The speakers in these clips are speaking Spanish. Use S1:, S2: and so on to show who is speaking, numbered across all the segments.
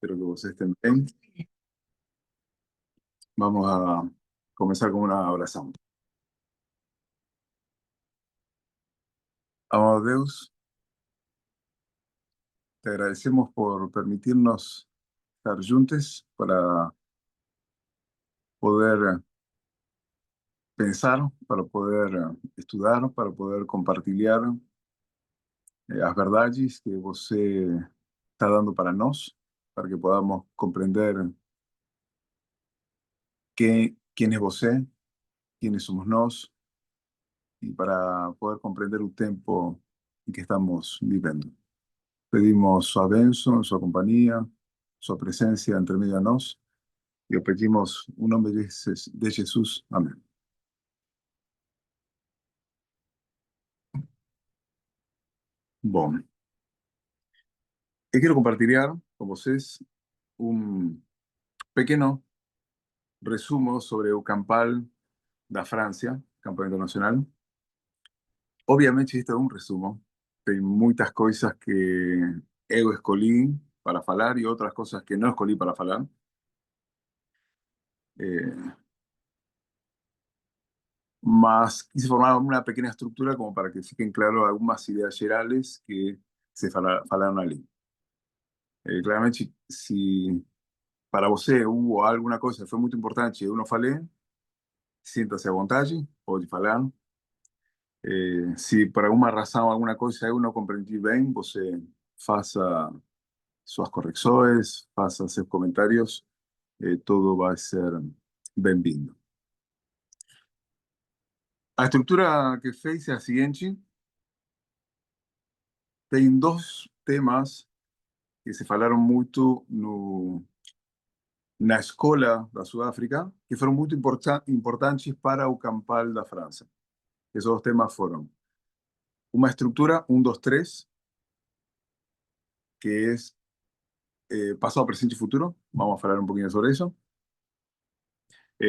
S1: Espero que vos estén bien. Vamos a comenzar con una oración. Amado Deus, te agradecemos por permitirnos estar juntos para poder pensar, para poder estudar, para poder compartilhar as verdades que você está dando para nós, para que podamos compreender quién es você, quiénes somos nós, y para poder comprender el tiempo en que estamos viviendo. Pedimos sua bênção, sua companhia, sua presença entre meio a nós. E o pedimos em nome de Jesus. Amém. Bom, eu quero compartilhar com vocês um pequeno resumo sobre o Campal da França, Campal Internacional. Obviamente, isto é um resumo. Tem muitas coisas que eu escolhi para falar e outras coisas que não escolhi para falar. Eh, Mas quise formar una pequeña estructura como para que fiquen claras algunas ideas generales que se falaron allí. Claramente, si para você hubo alguna cosa que fue muy importante y yo no falei, siéntase a vontade, pode falar. Si por alguna razón alguna cosa eu não compreendi bem, você faça suas correcções, faça seus comentários, todo vai ser bem-vindo. A estructura que fez é a seguinte: tem dois temas que se falaram muito na escola da Sudáfrica, que foram muito importantes para o Campal da França. Esses dois temas foram uma estrutura 1, 2, 3, que é passado, presente e futuro. Vamos a falar um pouquinho sobre isso.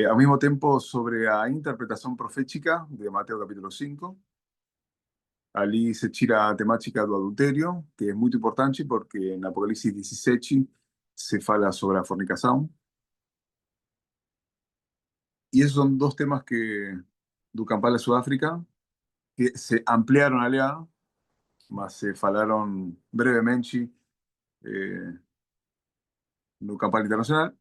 S1: Ao mesmo tempo, sobre a interpretação profética de Mateus capítulo 5. Ali se tira a temática do adultério, que é muito importante, porque em Apocalipse 17 se fala sobre a fornicação. Y esos son dos temas que do Campal de Sudáfrica que se ampliaron allá, mas se falaron brevemente no Campal Internacional.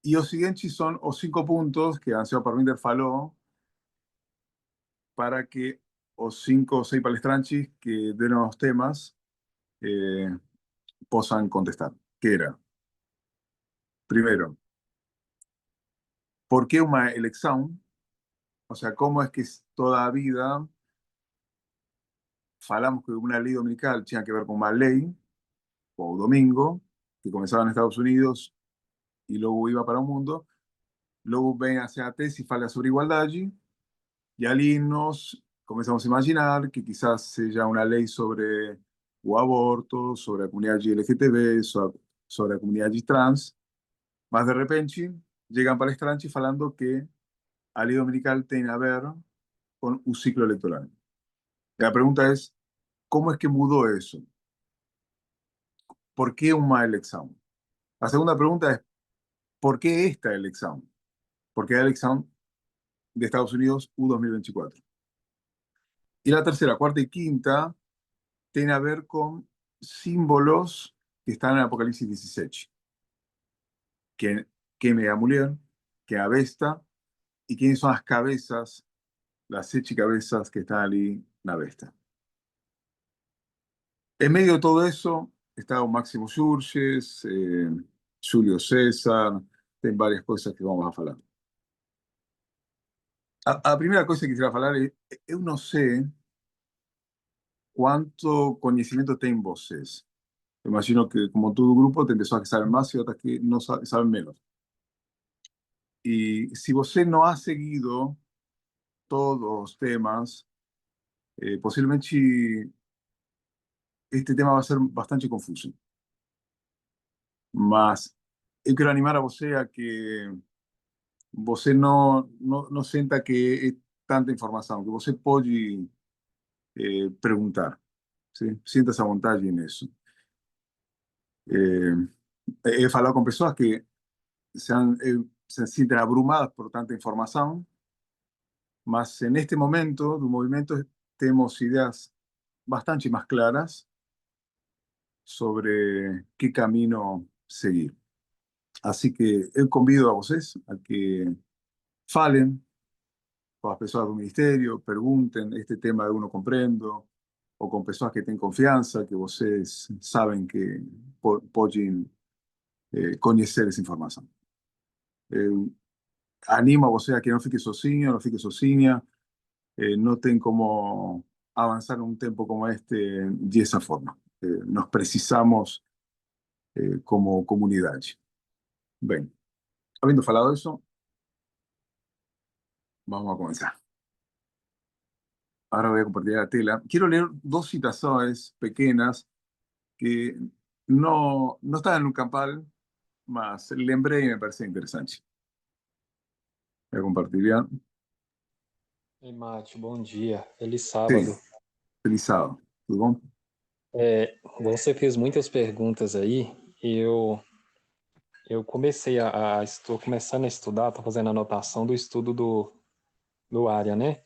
S1: Y os siguientes son os 5 puntos que Ansel Parminder falou para que os 5 ou 6 palestrantes que deram os temas possam contestar. Que era, primeiro, por que uma eleição? O sea, ¿cómo es que toda a vida falamos que una ley dominical tenía que ver con una ley, o domingo, que comenzaba en Estados Unidos y luego iba para o mundo, luego ven hacia a tese e fala sobre igualdade, e ali nós começamos a imaginar que quizás seja uma lei sobre o aborto, sobre a comunidade LGTB, sobre a comunidade trans, mas de repente llegan palestrantes falando que a lei dominical tem a ver con o ciclo electoral. La pregunta es, ¿cómo es que mudó eso? ¿Por qué una elección? La segunda pregunta es, ¿por qué esta elección? ¿Por qué la elección de Estados Unidos U 2024? Y la tercera, cuarta y quinta tiene a ver con símbolos que están en Apocalipsis 17. ¿Qué mega mujer? ¿Qué avesta? ¿Y quiénes son las cabezas, las 7 cabezas que están allí en la besta? En medio de todo eso está Máximo Xurxes, Julio César, tem varias cosas que vamos a hablar. A primeira coisa que quisiera falar é, eu não sei quanto conhecimento tem vocês. Eu imagino que, como todo grupo, tem pessoas que sabem mais e outras que não sabem menos. E se você não ha seguido todos os temas, possivelmente este tema vai ser bastante confuso. Mas eu quero animar a você a que você não senta que é tanta informação, que você pode perguntar. ¿Sí? Sientas a vontade nisso. He falado con personas que se sienten abrumadas por tanta información, mas en este momento do movimiento tenemos ideas bastante más claras sobre qué camino seguir. Así que eu convido a vocês a que falen con las personas del ministerio, pregunten este tema de uno comprendo, o con personas que tienen confianza, que vocês saben que pueden conocer esa información. Animo a você a que no fique sozinho, no fique sozinha, no tem como avanzar en un tiempo como este de esa forma. Nos precisamos como comunidad. Bien, habiendo falado eso, vamos a comenzar. Ahora voy a compartir la tela. Quiero leer dos citaciones pequeñas que no están en un campal, mas lembré y me parece interesante. Voy a compartir ya.
S2: Ei, Mate, bom dia. Feliz
S1: Sí,
S2: sábado.
S1: feliz sábado. ¿Todo bom?
S2: Você fez muitas perguntas aí e eu estou começando a estudar, estou fazendo anotação do estudo do área, né?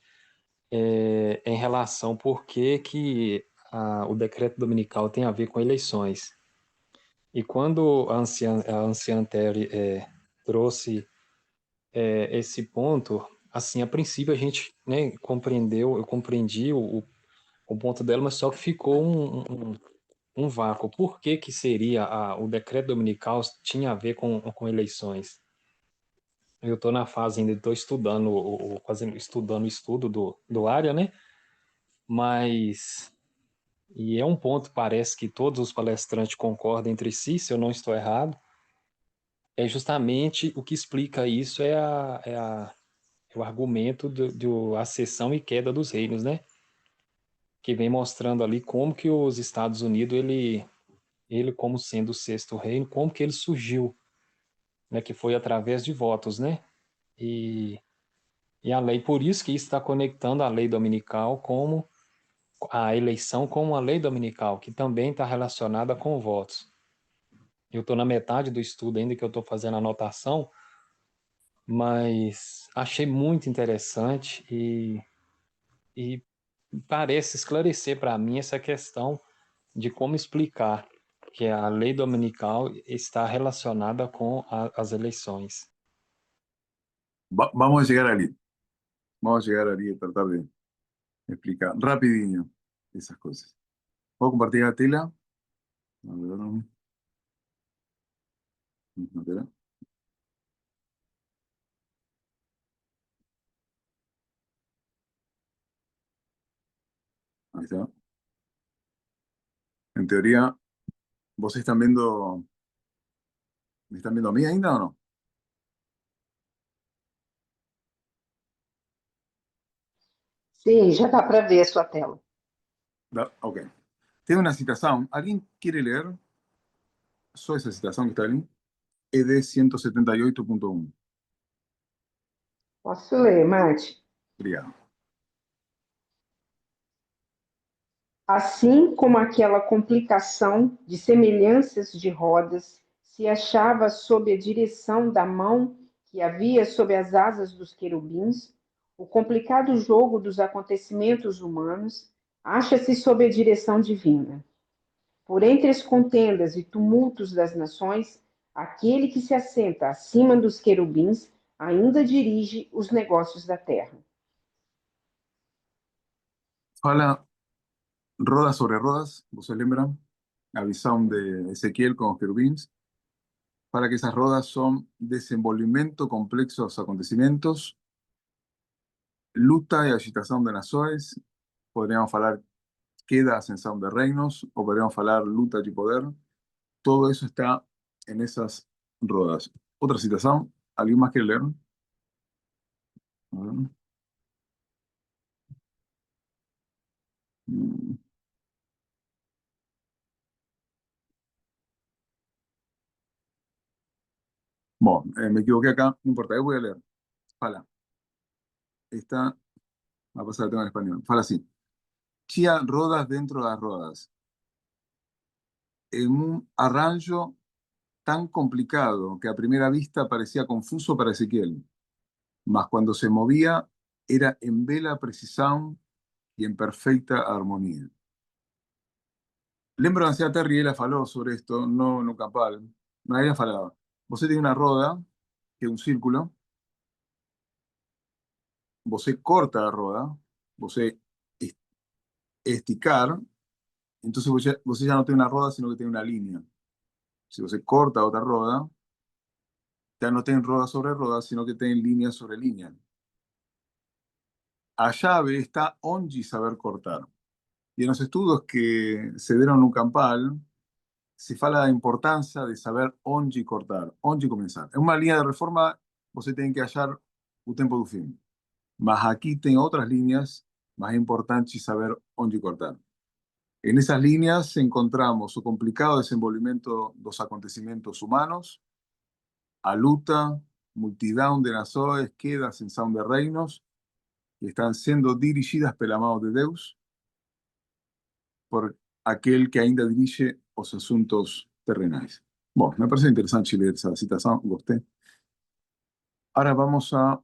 S2: Em relação por que o decreto dominical tem a ver com eleições. E quando a anciã Terry trouxe esse ponto, assim, a princípio a gente, né, eu compreendi o ponto dela, mas só que ficou um vácuo. Por que que seria o decreto dominical tinha a ver com eleições? Eu estou na fase ainda, estou estudando, estudando o estudo do área, né? Mas, e é um ponto, parece que todos os palestrantes concordam entre si, se eu não estou errado, é justamente o que explica isso é o argumento do acessão e queda dos reinos, né? Que vem mostrando ali como que os Estados Unidos, ele como sendo o sexto reino, como que ele surgiu, né? Que foi através de votos, né? E, e a lei, por isso que isso está conectando a lei dominical como a eleição com a lei dominical, que também está relacionada com votos. Eu estou na metade do estudo ainda que eu estou fazendo anotação, mas achei muito interessante e parece esclarecer para mim essa questão de como explicar que a lei dominical está relacionada com as eleições.
S1: Vamos a llegar allí. Vamos a llegar allí y tratar de explicar rapidinho esas cosas. ¿Puedo compartir la tela? A ver, una tela. Ahí está. En teoría, ¿vos me están viendo a mí ainda o no?
S3: Sim, já dá para ver a sua tela.
S1: Ok. Tengo una citación. ¿Alguien quiere leer? Só esa citación que está ahí. ED 178.1.
S3: Posso ler, Mate?
S1: Obrigado.
S3: Assim como aquela complicação de semelhanças de rodas se achava sob a direção da mão que havia sob as asas dos querubins, o complicado jogo dos acontecimentos humanos acha-se sob a direção divina. Por entre as contendas e tumultos das nações, aquele que se assenta acima dos querubins ainda dirige os negócios da terra.
S1: Fala rodas sobre rodas, vos lembran, a visión de Ezequiel con los querubines, para que esas rodas son desenvolvimiento complexo de los acontecimientos, luta y agitación de naciones, podríamos hablar queda, ascensão de reinos, o podríamos hablar luta y poder, todo eso está en esas rodas. Otra citación, ¿alguien más quiere leer? A ver. Mm. Bueno, me equivoqué acá, no importa, yo voy a leer. Fala. Esta va a pasar el tema en español. Fala así. Tinha rodas dentro das rodas. En un arranjo tan complicado que a primera vista parecía confuso para Ezequiel, mas cuando se movía era en bela precisión y en perfecta armonía. Lembro que Terry ela falou sobre esto, no Capal, mas ela falava, você tem uma roda, que é um círculo, você corta a roda, você esticar, entonces você ya no tiene una roda, sino que tiene una línea. Si você corta otra roda, ya no tiene roda sobre roda, sino que tiene línea sobre línea. A llave está onde saber cortar. Y en los estudios que se dieron no Campal, se fala da importância de saber onde cortar, onde começar. En una línea de reforma, você tem que achar o tempo do fim. Mas aqui tem outras linhas más importantes saber onde cortar. En esas líneas encontramos o complicado desenvolvimento dos acontecimientos humanos, a luta, multidão de nações, queda, ascensão de reinos, que están siendo dirigidas pela mão de Deus por aquel que ainda dirige os asuntos terrenais. Bueno, me parece interesante leer esa citación, gosté. Ahora vamos a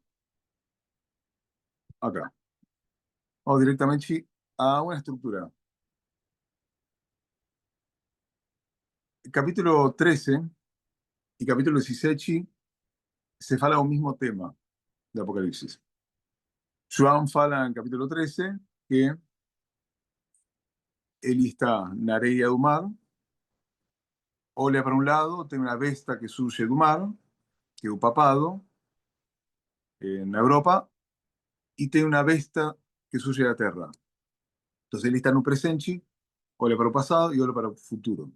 S1: acá. Vamos directamente a una estructura. El capítulo 13 y capítulo 16 se fala un mismo tema de Apocalipsis. João fala en capítulo 13 que ele está na areia do mar, olha para un lado, tem una besta que surge do mar, que é o papado, na Europa, y tem una besta que surge da terra. Entonces ele está no presente, olha para o passado e olha para o futuro.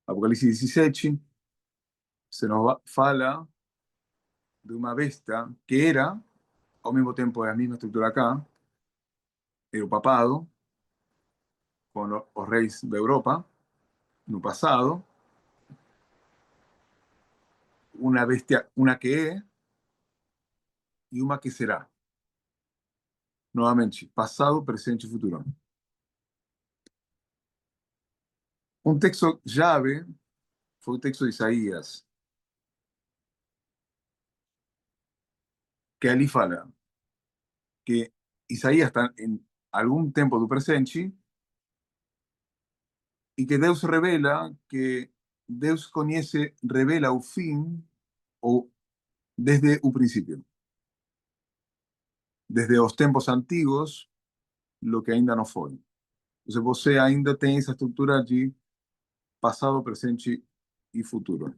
S1: Apocalipsis 17 se nos fala de uma besta que era, ao mesmo tempo é a mesma estrutura acá, era o papado, con os reis da Europa, no passado, una bestia, una que é e uma que será. Novamente, passado, presente e futuro. Um texto chave foi o texto de Isaías, que ali fala que Isaías está em algum tempo do presente e que Deus revela que Deus conhece, revela o fim ou desde o princípio. Desde os tempos antigos, lo que ainda não foi. Entonces você ainda tem essa estrutura de passado, presente e futuro.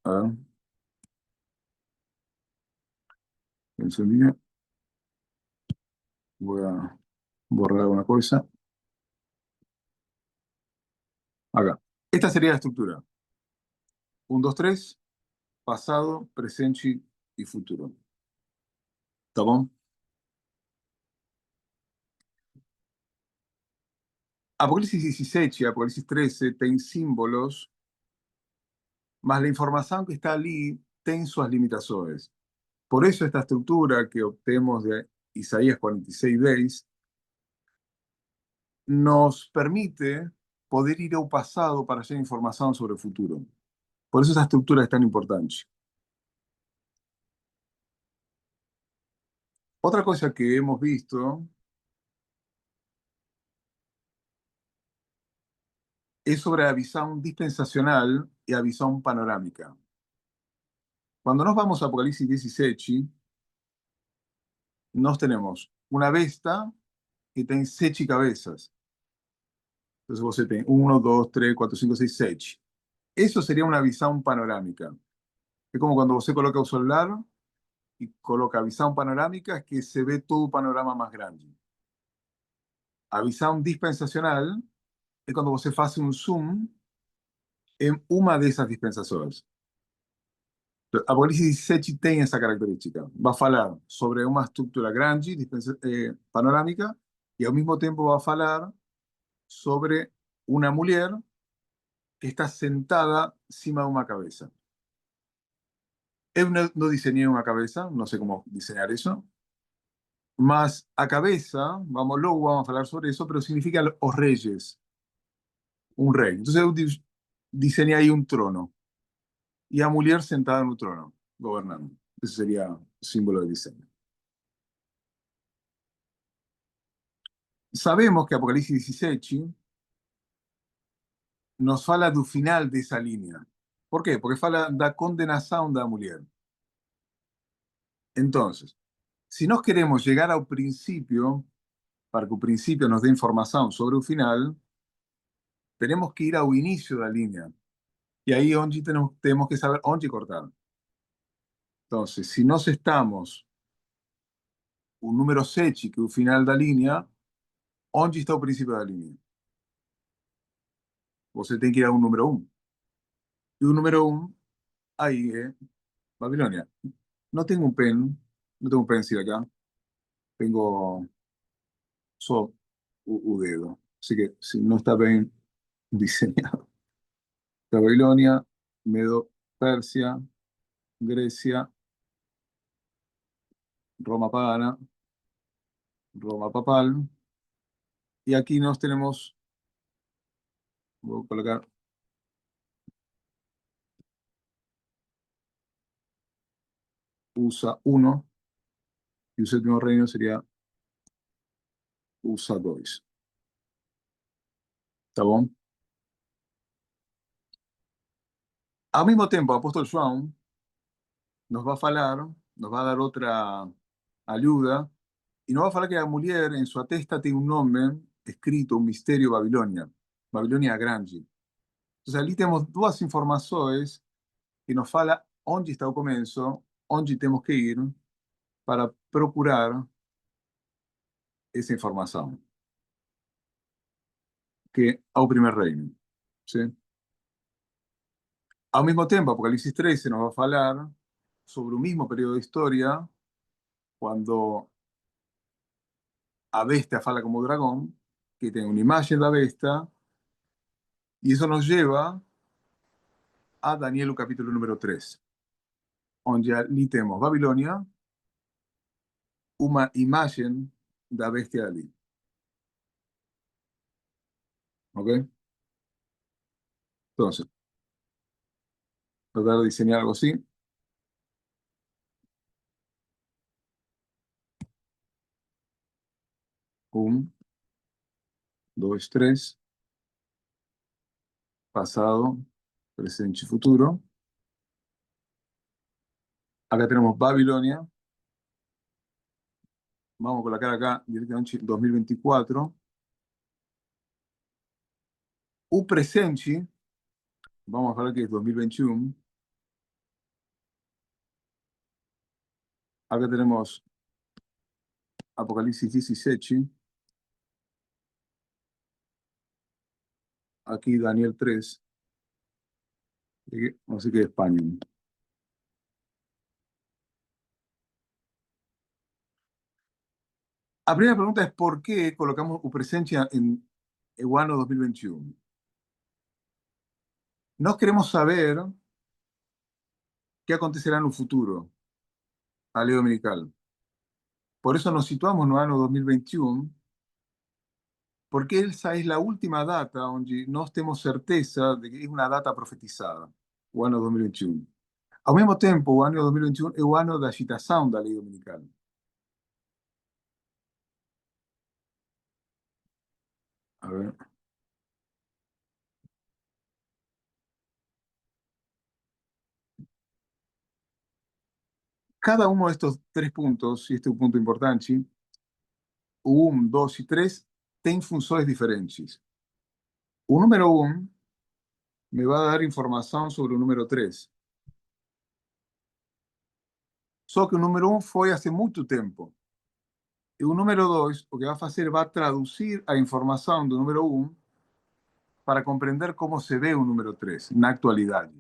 S1: Ah, un segundinho. Voy a borrar alguna cosa. Acá. Esta sería la estructura. 1, 2, 3, pasado, presente y futuro. ¿Tá bom? Apocalipsis 17 y Apocalipsis 13 tienen símbolos, mas la información que está allí tiene sus limitaciones. Por eso esta estructura que obtenemos de Isaías 46:10 nos permite poder ir ao pasado para hallar información sobre el futuro. Por eso esta estructura es tan importante. Otra cosa que hemos visto es sobre la visión dispensacional y la visión panorámica. Cuando nos vamos a Apocalipsis 17, nos tenemos una besta que tiene 7 cabezas. Entonces vos tenés 1, 2, 3, 4, 5, 6, 7. Eso sería una visión panorámica. Es como cuando você coloca un celular y coloca visión panorámica, es que se ve todo el panorama más grande. A visión dispensacional es cuando você hace un zoom en una de esas dispensaciones. Apocalipsis 17 tem essa característica. Va a falar sobre uma estrutura grande, panorâmica, e ao mesmo tempo va a falar sobre uma mulher que está sentada cima de uma cabeça. Eu não desenhei uma cabeça, não sei como desenhar isso, mas a cabeça, logo vamos a falar sobre isso, pero significa os reyes. un rei. Entonces eu diseñé ahí un trono y a mulher sentada en un trono, gobernando. Ese sería el símbolo del diseño. Sabemos que Apocalipsis 17 nos fala do final de esa línea. ¿Por qué? Porque fala da condenación da mulher. Entonces, si nos queremos llegar al principio, para que el principio nos dé información sobre el final, tenemos que ir al inicio de la línea. Y ahí onde tenemos que saber dónde cortar. Entonces, si nos estamos un número 7, que es el final de la línea, ¿dónde está el principio de la línea? Você tem que ir a un número 1. Y un número 1, ahí es Babilonia. No tengo un pen, no tengo un pencil acá. Tengo solo un dedo. Así que si no está bien diseñado. Está Babilonia, Medo, Persia, Grecia, Roma pagana, Roma papal. Y aquí nos tenemos, voy a colocar USA 1 y el séptimo reino sería USA 2. ¿Está bien? Al mismo tiempo, el apóstol João nos va a falar, nos va a dar otra ayuda, y nos va a falar que la mujer en su atesta tiene un nombre escrito, un misterio Babilonia, Babilonia Grande. Entonces, ali tenemos dos informaciones que nos fala dónde está el comienzo, dónde tenemos que ir para procurar esa información, que al primer reino. ¿Sí? Al mismo tiempo, Apocalipsis 13 nos va a falar sobre un mismo periodo de historia, cuando a bestia fala como dragón, que tiene una imagen de la bestia, y eso nos lleva a Daniel capítulo número 3, donde ali tenemos Babilonia, una imagen de la bestia de ali. ¿Ok? Entonces, tratar de diseñar algo así. 1, 2, 3, pasado, presente y futuro. Acá tenemos Babilonia. Vamos a colocar acá directamente 2024. O presente, vamos a falar que es 2021. Acá tenemos Apocalipsis 17. Aquí Daniel 3. No sé qué es España. La primera pregunta es ¿por qué colocamos o presencia en el año 2021? Nos queremos saber qué acontecerá en un futuro, a ley dominical. Por eso nos situamos en el año 2021, porque esa es la última data donde no tenemos certeza de que es una data profetizada, o año 2021. Al mismo tiempo, o año 2021 es el año de agitación de la ley dominical. A ver. Cada uno de estos 3 puntos, y este es un punto importante, 1, 2 y 3, tienen funciones diferentes. O número 1 me va a dar información sobre el número 3. Só que o número 1 fue hace mucho tiempo. Y el número 2, lo que va a hacer va a traducir a información del número 1 para comprender cómo se ve un número 3 en la actualidad.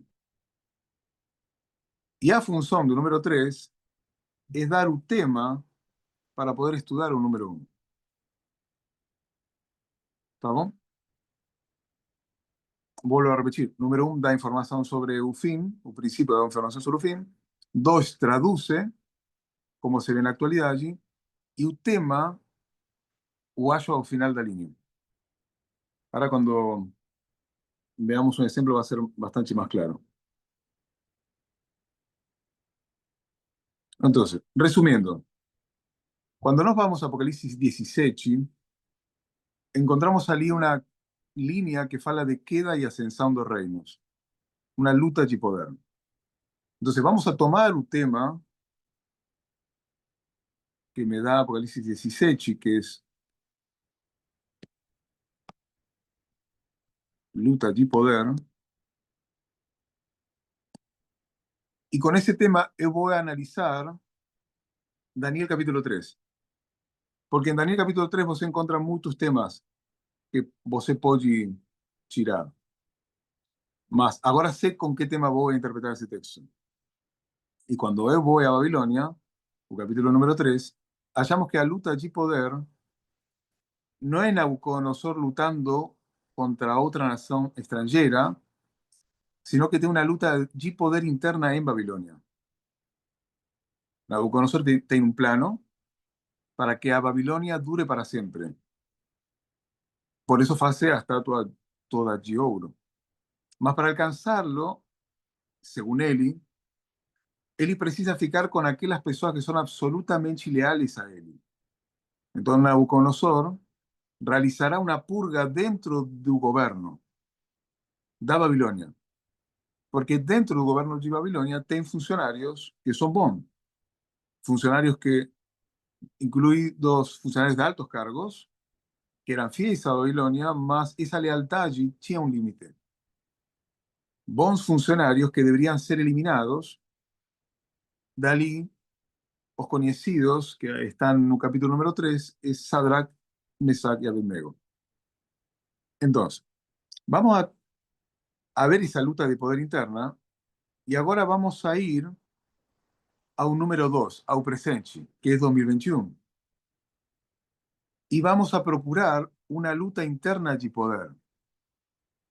S1: Y la función del número 3 es dar un tema para poder estudiar un número 1. ¿Está bien? Vuelvo a repetir. Número 1 da información sobre el fin, el principio da información sobre el fin. 2 traduce cómo se ve en la actualidad. Y el tema o hallo al final de la línea. Ahora cuando veamos un ejemplo, va a ser bastante más claro. Entonces, resumiendo, cuando nos vamos a Apocalipsis 17, encontramos ali una línea que fala de queda y ascensão dos reinos, una luta de poder. Entonces, vamos a tomar un tema que me da Apocalipsis 17, que es luta de poder, y con ese tema yo voy a analizar Daniel capítulo 3. Porque en Daniel capítulo 3 você encontra muchos temas que você pode tirar. Mas agora sei com qué tema voy a interpretar ese texto. Y cuando yo voy a Babilonia, el capítulo número 3, hallamos que a luta de poder no es Nabucodonosor lutando contra otra nación extranjera, sino que tiene una luta de poder interna en Babilonia. Nabucodonosor tiene un plano para que a Babilonia dure para siempre. Por eso hace a estátua toda de ouro. Mas para alcanzarlo, según Eli precisa ficar con aquellas personas que son absolutamente leales a él. Entonces Nabucodonosor realizará una purga dentro del gobierno da Babilonia. Porque dentro del gobierno de Babilonia tem funcionarios que son bons. Funcionarios que, incluidos funcionarios de altos cargos, que eran fieles a Babilonia, mas esa lealtad tenía un límite. Bons funcionarios que deberían ser eliminados. Dali, los conocidos que están en el capítulo número 3, es Sadrach, Mesach y Abednego. Entonces, vamos a ver esa lucha de poder interna y ahora vamos a ir a un número 2, a un presente, que es 2021. Y vamos a procurar una lucha interna de poder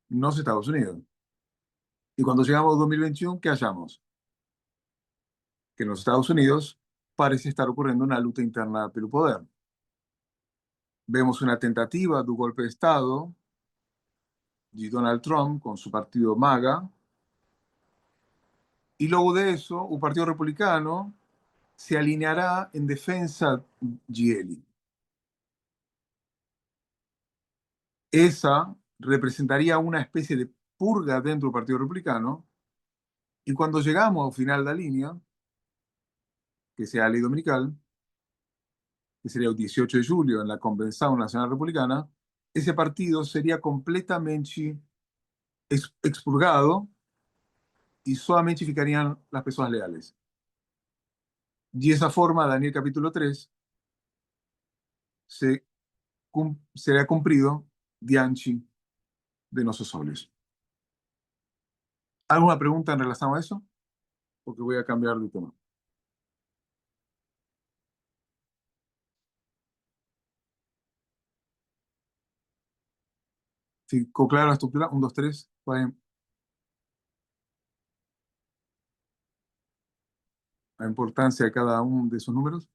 S1: en los Estados Unidos. Y cuando llegamos a 2021, ¿qué hallamos? Que en los Estados Unidos parece estar ocurriendo una lucha interna pelo poder. Vemos una tentativa de un golpe de Estado de Donald Trump con su partido MAGA, y luego de eso, el Partido Republicano se alineará en defensa de él. Esa representaría una especie de purga dentro del Partido Republicano, y cuando llegamos al final de la línea, que sea la ley dominical, que sería el 18 de julio en la Convención Nacional Republicana, ese partido sería completamente expurgado y solamente ficarían las personas leales. De esa forma, Daniel capítulo 3 será cumplido diante de nuestros soles. ¿Alguna pregunta en relación a eso? Porque voy a cambiar de tema. ¿Ficou claro la estructura? 1, 2, 3. La importancia de cada uno de esos números.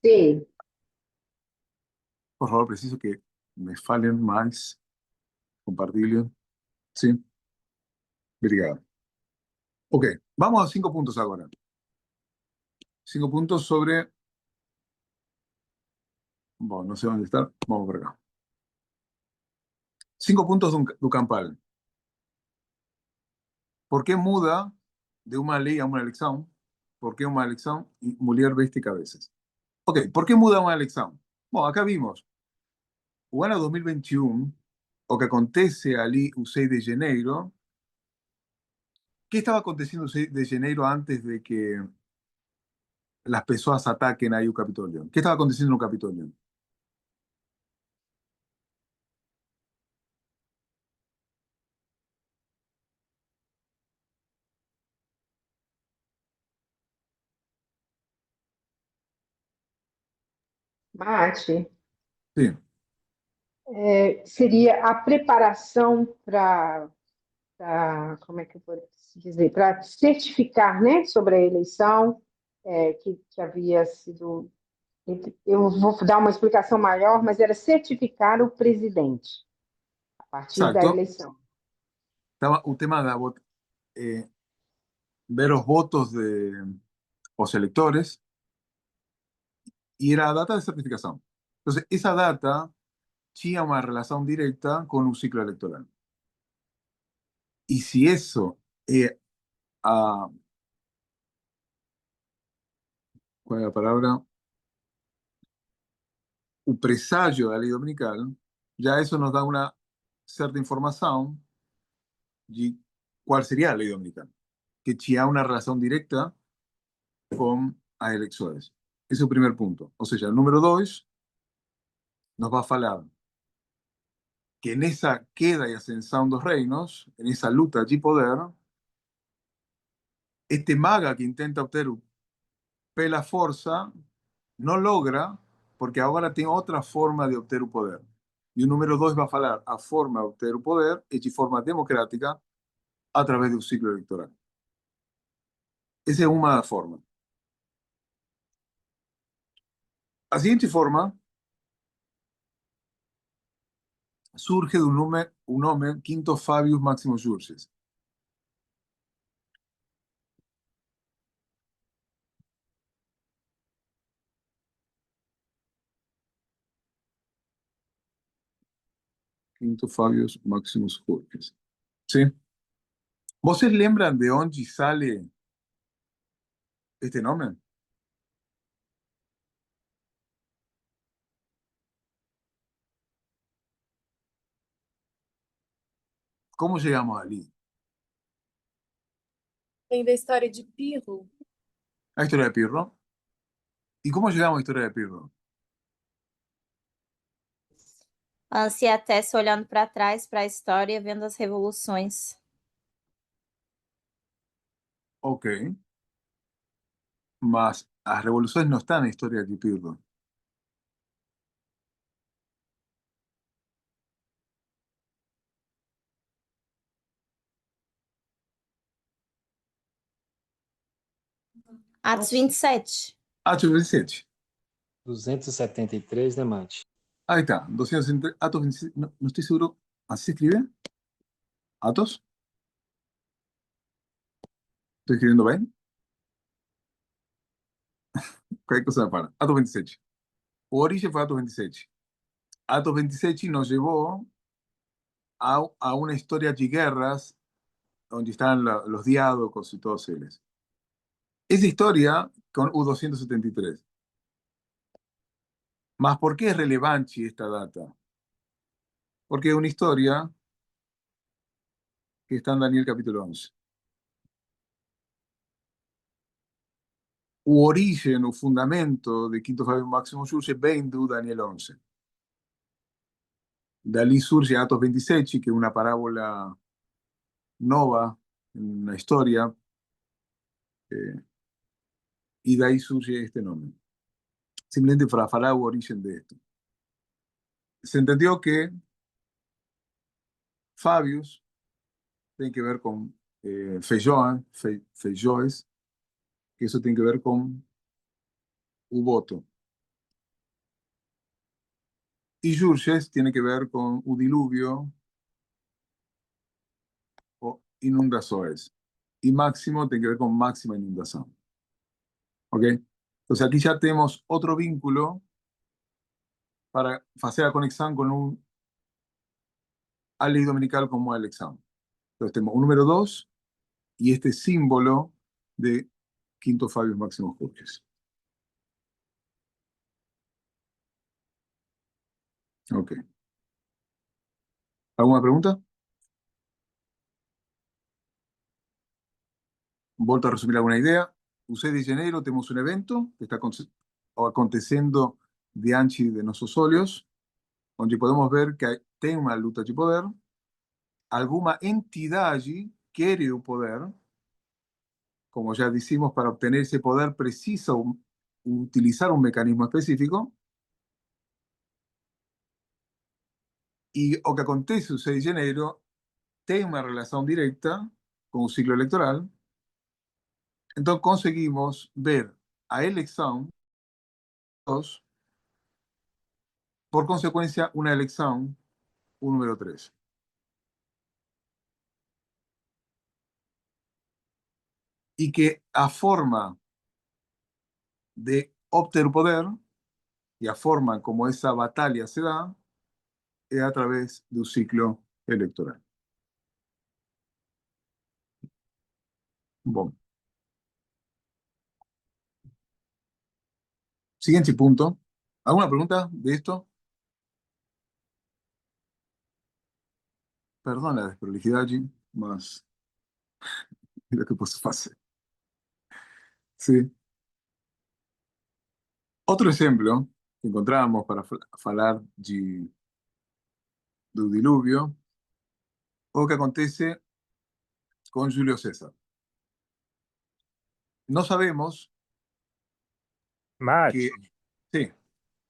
S3: Sí.
S1: Por favor, preciso que me falen más. Compartilho. Sí. Obrigado. Ok, vamos a 5 puntos ahora. 5 puntos sobre... Bueno, no sé dónde está. Vamos por acá. 5 puntos do Campal. ¿Por qué muda de una ley a una elección? ¿Por qué una elección y mujer veste cabezas? Ok, ¿por qué muda una elección? Bueno, acá vimos o ano 2021, o que acontece ali o 6 de janeiro. ¿Qué estaba aconteciendo el 6 de janeiro antes de que las personas ataquen ahí el Capitolio? ¿Qué estaba aconteciendo en el Capitolio?
S3: Mate,
S1: Sí,
S3: seria a preparação para, como é que eu posso dizer, para certificar, né, sobre a eleição que havia sido Eu vou dar uma explicação maior, mas era certificar o presidente a partir da
S1: Exacto.
S3: eleição.
S1: Estaba un tema de ver los votos de los electores y era data de certificación. Entonces, esa data tinha una relación directa con un ciclo electoral. Y si eso es, ¿cuál es la palabra? Un presagio de la ley dominical, ya eso nos da una cierta información de cuál sería la ley dominical, que tinha una relación directa con las elecciones. Ese es el primer punto. O sea, el número 2 nos va a hablar que en esa queda y ascensão dos reinos, en esa lucha de poder, este maga que intenta obtener pela fuerza no logra porque ahora tiene otra forma de obtener poder. Y el número 2 va a hablar a forma de obtener poder y de forma democrática a través de un ciclo electoral. Esa es una forma. A siguiente forma surge de un hombre, Quinto Fabius Maximus Iurges. Quinto Fabius Maximus Iurges. ¿Sí? ¿Vocês lembram de onde sale este nombre? ¿Cómo llegamos allí?
S4: Vem da história de Pirro.
S1: La historia de Pirro. ¿Y cómo llegamos a la historia de Pirro?
S5: Ânsia Tessa olhando para trás, para a história, vendo as revoluções.
S1: Ok. Mas las revoluciones no están en la historia de Pirro.
S5: Atos 27.
S1: Atos 27.
S2: 273, né, Mate?
S1: Ahí está. 200, Atos 27. No, no estoy seguro. ¿Así se escribe? ¿Atos? ¿Estoy escribiendo bien? Cualquier cosa me para. Atos 27. O origen fue Atos 27. Atos 27 nos llevó a una historia de guerras donde están los diádocos y todos ellos. Esa historia con U-273. Más, ¿por qué es relevante esta data? Porque es una historia que está en Daniel capítulo 11. O origen, o fundamento de Quinto Fabio Máximo Iurges vem do Daniel 11. Dali surge Atos 27, que es una parábola nova en la historia, y de ahí surge este nombre. Simplemente para hablar el origen de esto. Se entendió que Fabius tiene que ver con Feijoes, que eso tiene que ver con voto. Y Iurges tiene que ver con diluvio o inundações. Y máximo tiene que ver con máxima inundación. ¿Ok? Entonces aquí ya tenemos otro vínculo para hacer la conexión con a ley dominical como el examen. Entonces tenemos un número 2 y este símbolo de Quinto Fabius Maximus Iurges. Ok. ¿Alguna pregunta? Volto a resumir alguna idea. O 6 de janeiro temos um evento que está acontecendo diante de nossos olhos, onde podemos ver que tem uma luta de poder, alguma entidade quer o poder, como já dissemos, para obter esse poder precisa utilizar um mecanismo específico, e o que acontece o 6 de janeiro tem uma relação direta com o ciclo eleitoral. Entonces conseguimos ver a elección 2, por consecuencia, una elección, un número 3. Y que a forma de obter poder y a forma como esa batalla se da es a través de un ciclo electoral. Bom. Siguiente punto. ¿Alguna pregunta de esto? Perdón la desprolijidad allí, mas es lo que posso fazer. Sí. Otro ejemplo que encontramos para falar do diluvio, o que acontece con Julio César. No sabemos
S6: Mate,
S1: que... Sí,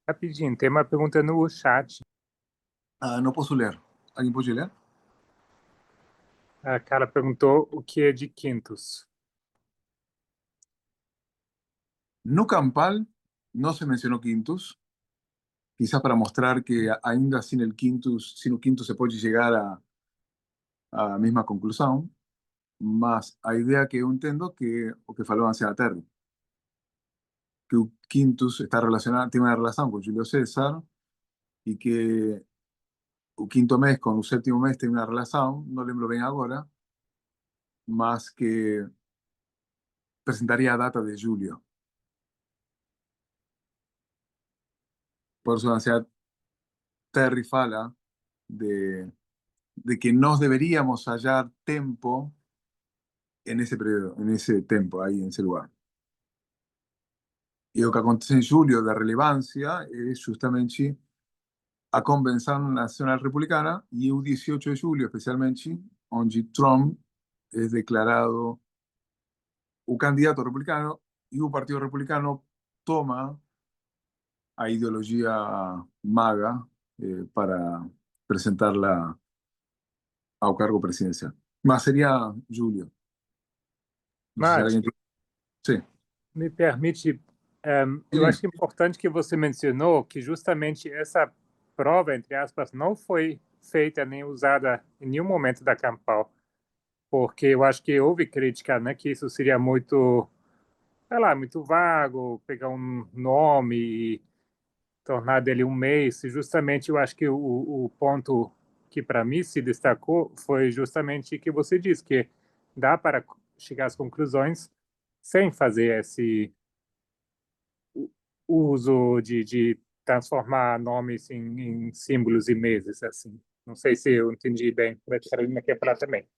S6: rapidinho, tem uma pergunta no chat.
S1: no posso ler. ¿Alguien puede leer?
S6: A cara perguntou o que é de Quintus.
S1: No campal no se mencionó Quintus, quizás para mostrar que ainda sin el Quintus se puede llegar a la misma conclusión, mas a idea que yo entiendo que o que falou hacia la Terra, que o Quintus está relacionado, tiene una relación con Julio César y que o quinto mes con el séptimo mes tiene una relación, no lembro bien ahora, más que presentaría a data de julio. Por eso hacia Terry fala de que nos deberíamos hallar tempo en ese periodo, en ese tempo, ahí en ese lugar. Y lo que acontece en julio de relevancia es justamente a Convención Nacional Republicana y el 18 de julio, especialmente, donde Trump es declarado un candidato republicano y un partido republicano toma a ideología MAGA para presentarla ao cargo presidencial. Mas sería Julio. No sé si
S6: Mate,
S1: alguien... Sí.
S6: me permite, eu acho importante que você mencionou que justamente essa prova, entre aspas, não foi feita nem usada em nenhum momento da Campal, porque eu acho que houve crítica, né, que isso seria muito, sei lá, muito vago, pegar um nome e tornar dele um mês. E justamente eu acho que o ponto que para mim se destacou foi justamente que você disse, que dá para chegar às conclusões sem fazer esse uso de transformar nomes em símbolos e meses, assim. Não sei se eu entendi bem, mas a Carolina quer falar também.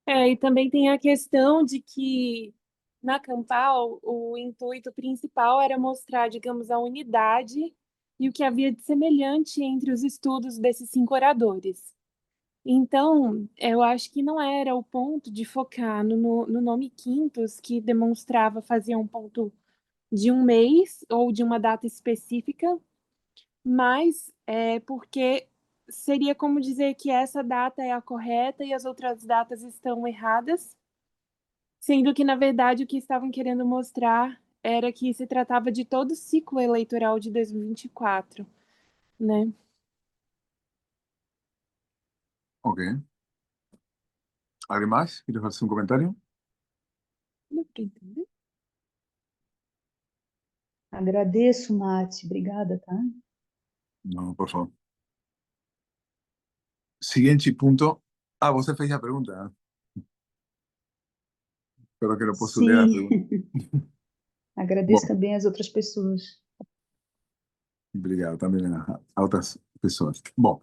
S4: E também tem a questão de que na Campal o intuito principal era mostrar, digamos, a unidade e o que havia de semelhante entre os estudos desses 5 oradores. Então, eu acho que não era o ponto de focar no nome Quintus, que demonstrava, fazia um ponto de um mês ou de uma data específica, mas porque seria como dizer que essa data é a correta e as outras datas estão erradas, sendo que, na verdade, o que estavam querendo mostrar era que se tratava de todo o ciclo eleitoral de 2024, né?
S1: Ok. ¿Alguien más? ¿Quieres hacer un comentario?
S4: Deu pra entender?
S7: Agradeço, Mate. Obrigada, tá?
S1: No, por favor. Siguiente punto. Vos fez la pregunta. Espero que lo puedo leer la
S7: Sim.
S1: pregunta.
S7: Agradeço
S1: Bom,
S7: também às outras pessoas.
S1: obrigado también a otras personas. Bueno,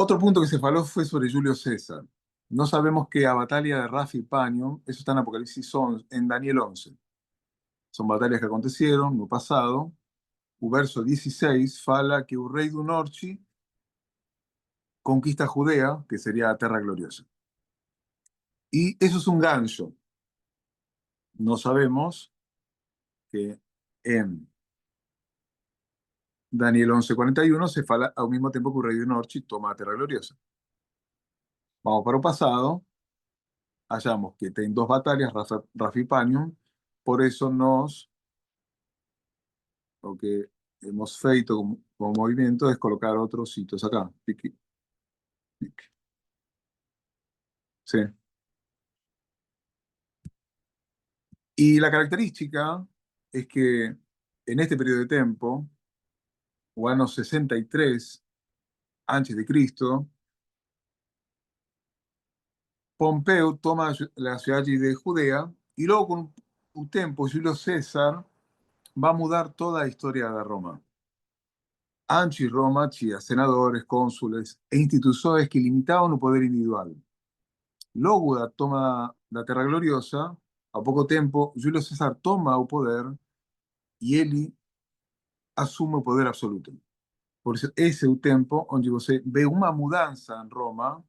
S1: otro punto que se faló fue sobre Julio César. No sabemos que a batalla de Rafi y Paño, eso está en Apocalipsis en Daniel 11. Son batallas que acontecieron no pasado. O verso 16 fala que el rey do norte conquista Judea, que sería la Terra Gloriosa. Y eso es un gancho. No sabemos que en Daniel 11:41 se fala al mismo tiempo que el rey do norte toma la Terra Gloriosa. Vamos para el pasado, hallamos que hay dos batallas, Rafi y Panion, por eso nos o que hemos feito como movimiento es colocar otros sitios acá. Piqui, piqui. Sí. Y la característica es que en este periodo de tiempo, o año 63 antes de Cristo, Pompeu toma la ciudad de Judea y luego con un tiempo Julio César va a mudar toda la historia de Roma. Antes Roma tinha senadores, cónsules e instituciones que limitaban el poder individual. Luego da toma da Terra Gloriosa, a poco tiempo, Julio César toma el poder y él asume el poder absoluto. Por eso ese es el tiempo donde você ve una mudanza en Roma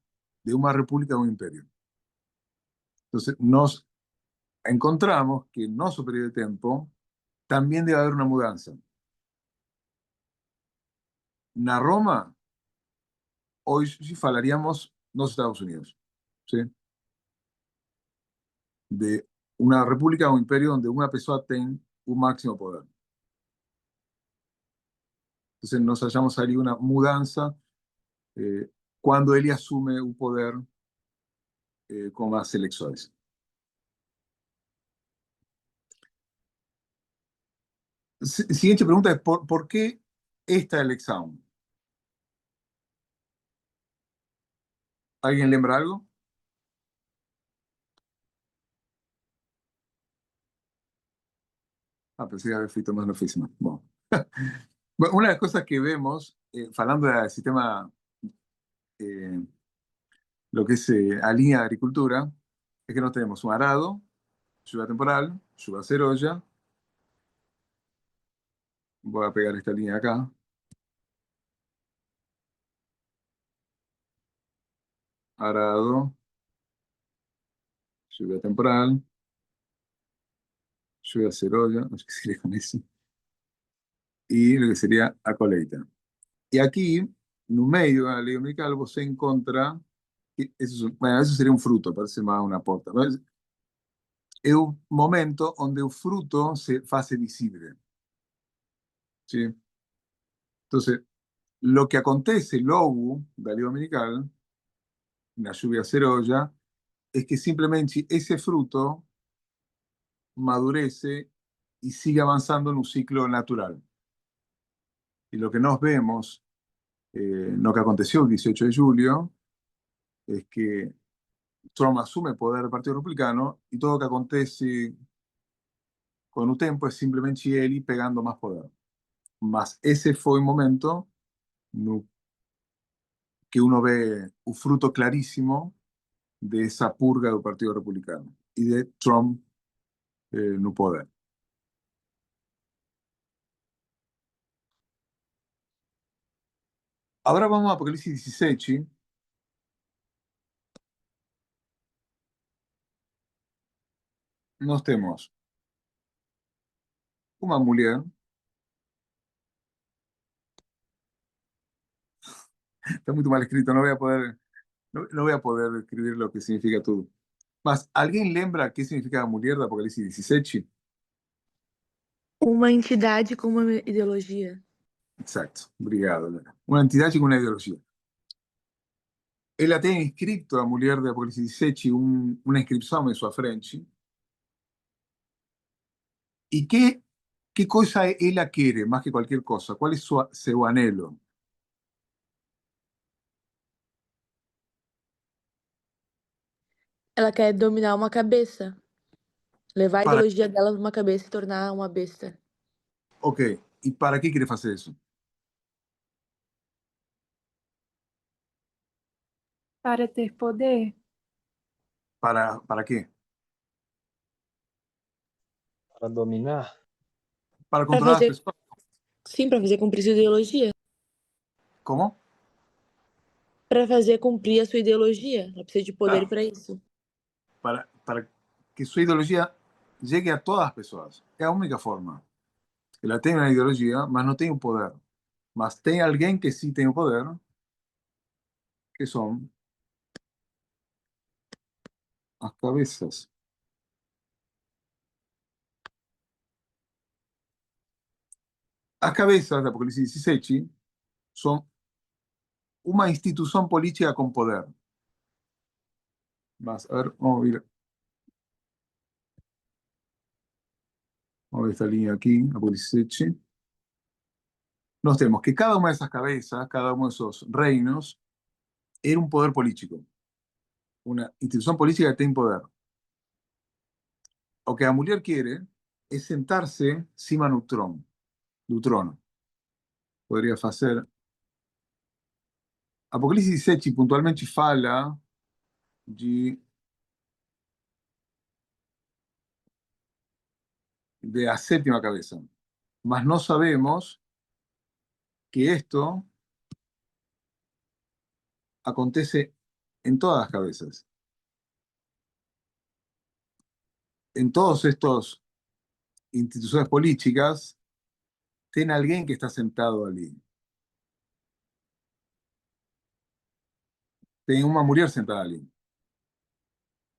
S1: de una república a un imperio. Entonces, nos encontramos que en nuestro periodo de tiempo también debe haber una mudanza. Na Roma, hoy sí falaríamos los Estados Unidos, ¿sí? De una república o un imperio donde una persona tiene un máximo poder. Entonces nos hallamos ahí una mudanza cuando él asume un poder con más elecciones. Siguiente pregunta es, ¿por qué esta elección? ¿Alguien lembra algo? Pensé que había feito más la oficina. Bueno. Bueno, una de las cosas que vemos, hablando del sistema, eh, lo que es la línea de agricultura, es que no tenemos un arado, lluvia temporal, lluvia cerolla. Voy a pegar esta línea acá. Arado, lluvia temporal, lluvia cerolla, no sé qué sería con eso. Y lo que sería a colheita. Y aquí, no medio de la ley dominical, você encontra, bueno, eso sería un fruto, parece más una porta. Es un momento donde el fruto se hace visible. ¿Sí? Entonces, lo que acontece luego de la ley dominical, la lluvia cerolla, es que simplemente ese fruto madurece y sigue avanzando en un ciclo natural. Y lo que nos vemos, lo que aconteció el 18 de julio, es que Trump asume el poder del Partido Republicano y todo lo que acontece con el tiempo es simplemente él pegando más poder. Mas ese fue un momento no, que uno ve un fruto clarísimo de esa purga del Partido Republicano y de Trump no poder. Ahora vamos a Apocalipsis 16. Nós temos una mujer, está muy mal escrito, no voy a poder escribir lo que significa todo. Mas, ¿alguien lembra qué significa mulher de Apocalipsis 17?
S8: Uma entidade com uma ideologia.
S1: Exacto, obrigado, Lara. Una entidad con una ideología. Ela tem escrito a mulher de Apocalipsis 17 una inscripción en su frente. ¿Y qué cosa ella quiere más que cualquier cosa? ¿Cuál es su anhelo?
S8: Ela quer dominar uma cabeça. Levar a
S1: Para,
S8: ideologia dela numa cabeça e tornar uma besta.
S1: ok, ¿y para qué quiere hacer eso?
S4: Para ter poder?
S1: ¿Para qué?
S2: Para dominar?
S1: Para
S8: Pra
S1: controlar las
S8: fazer,
S1: personas.
S8: sim, pra fazer cumprir sua ideologia.
S1: ¿Cómo?
S8: Pra fazer cumprir a sua ideologia. Ela precisa de poder
S1: Claro,
S8: pra isso.
S1: para que su ideología llegue a todas las personas. Es la única forma. Ella tiene una ideología, mas no tiene un poder. Mas tem alguien que sí tiene un poder, que son las cabezas. As cabeças da Apocalipse 17 são uma instituição política com poder. Mas, a ver, vamos ver esta linha aqui, Apocalipse 17. Nós temos que cada uma dessas cabeças, cada um desses reinos, era um poder político. Uma instituição política que tem poder. O que a mulher quer é sentar-se cima do trono. Poderia fazer. Apocalipse 17 puntualmente fala de a sétima cabeça. Mas no sabemos que esto acontece en todas las cabezas. En todos estos instituciones políticas, tiene alguien que está sentado allí. Tiene una mujer sentada allí,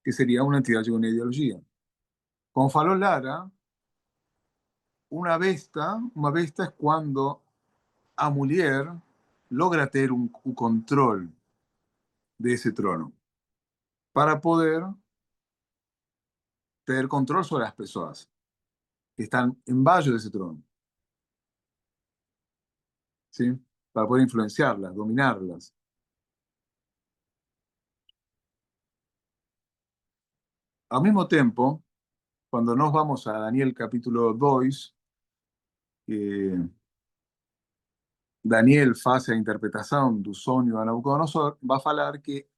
S1: que sería una entidad con una ideología. Como faló Lara, una besta es cuando a mujer logra tener un control de ese trono para poder tener control sobre las personas que están en valle de ese trono. ¿Sí? Para poder influenciarlas, dominarlas. Al mismo tiempo, cuando nos vamos a Daniel capítulo 2, Daniel hace a interpretación do sonho a Nabucodonosor, va a falar que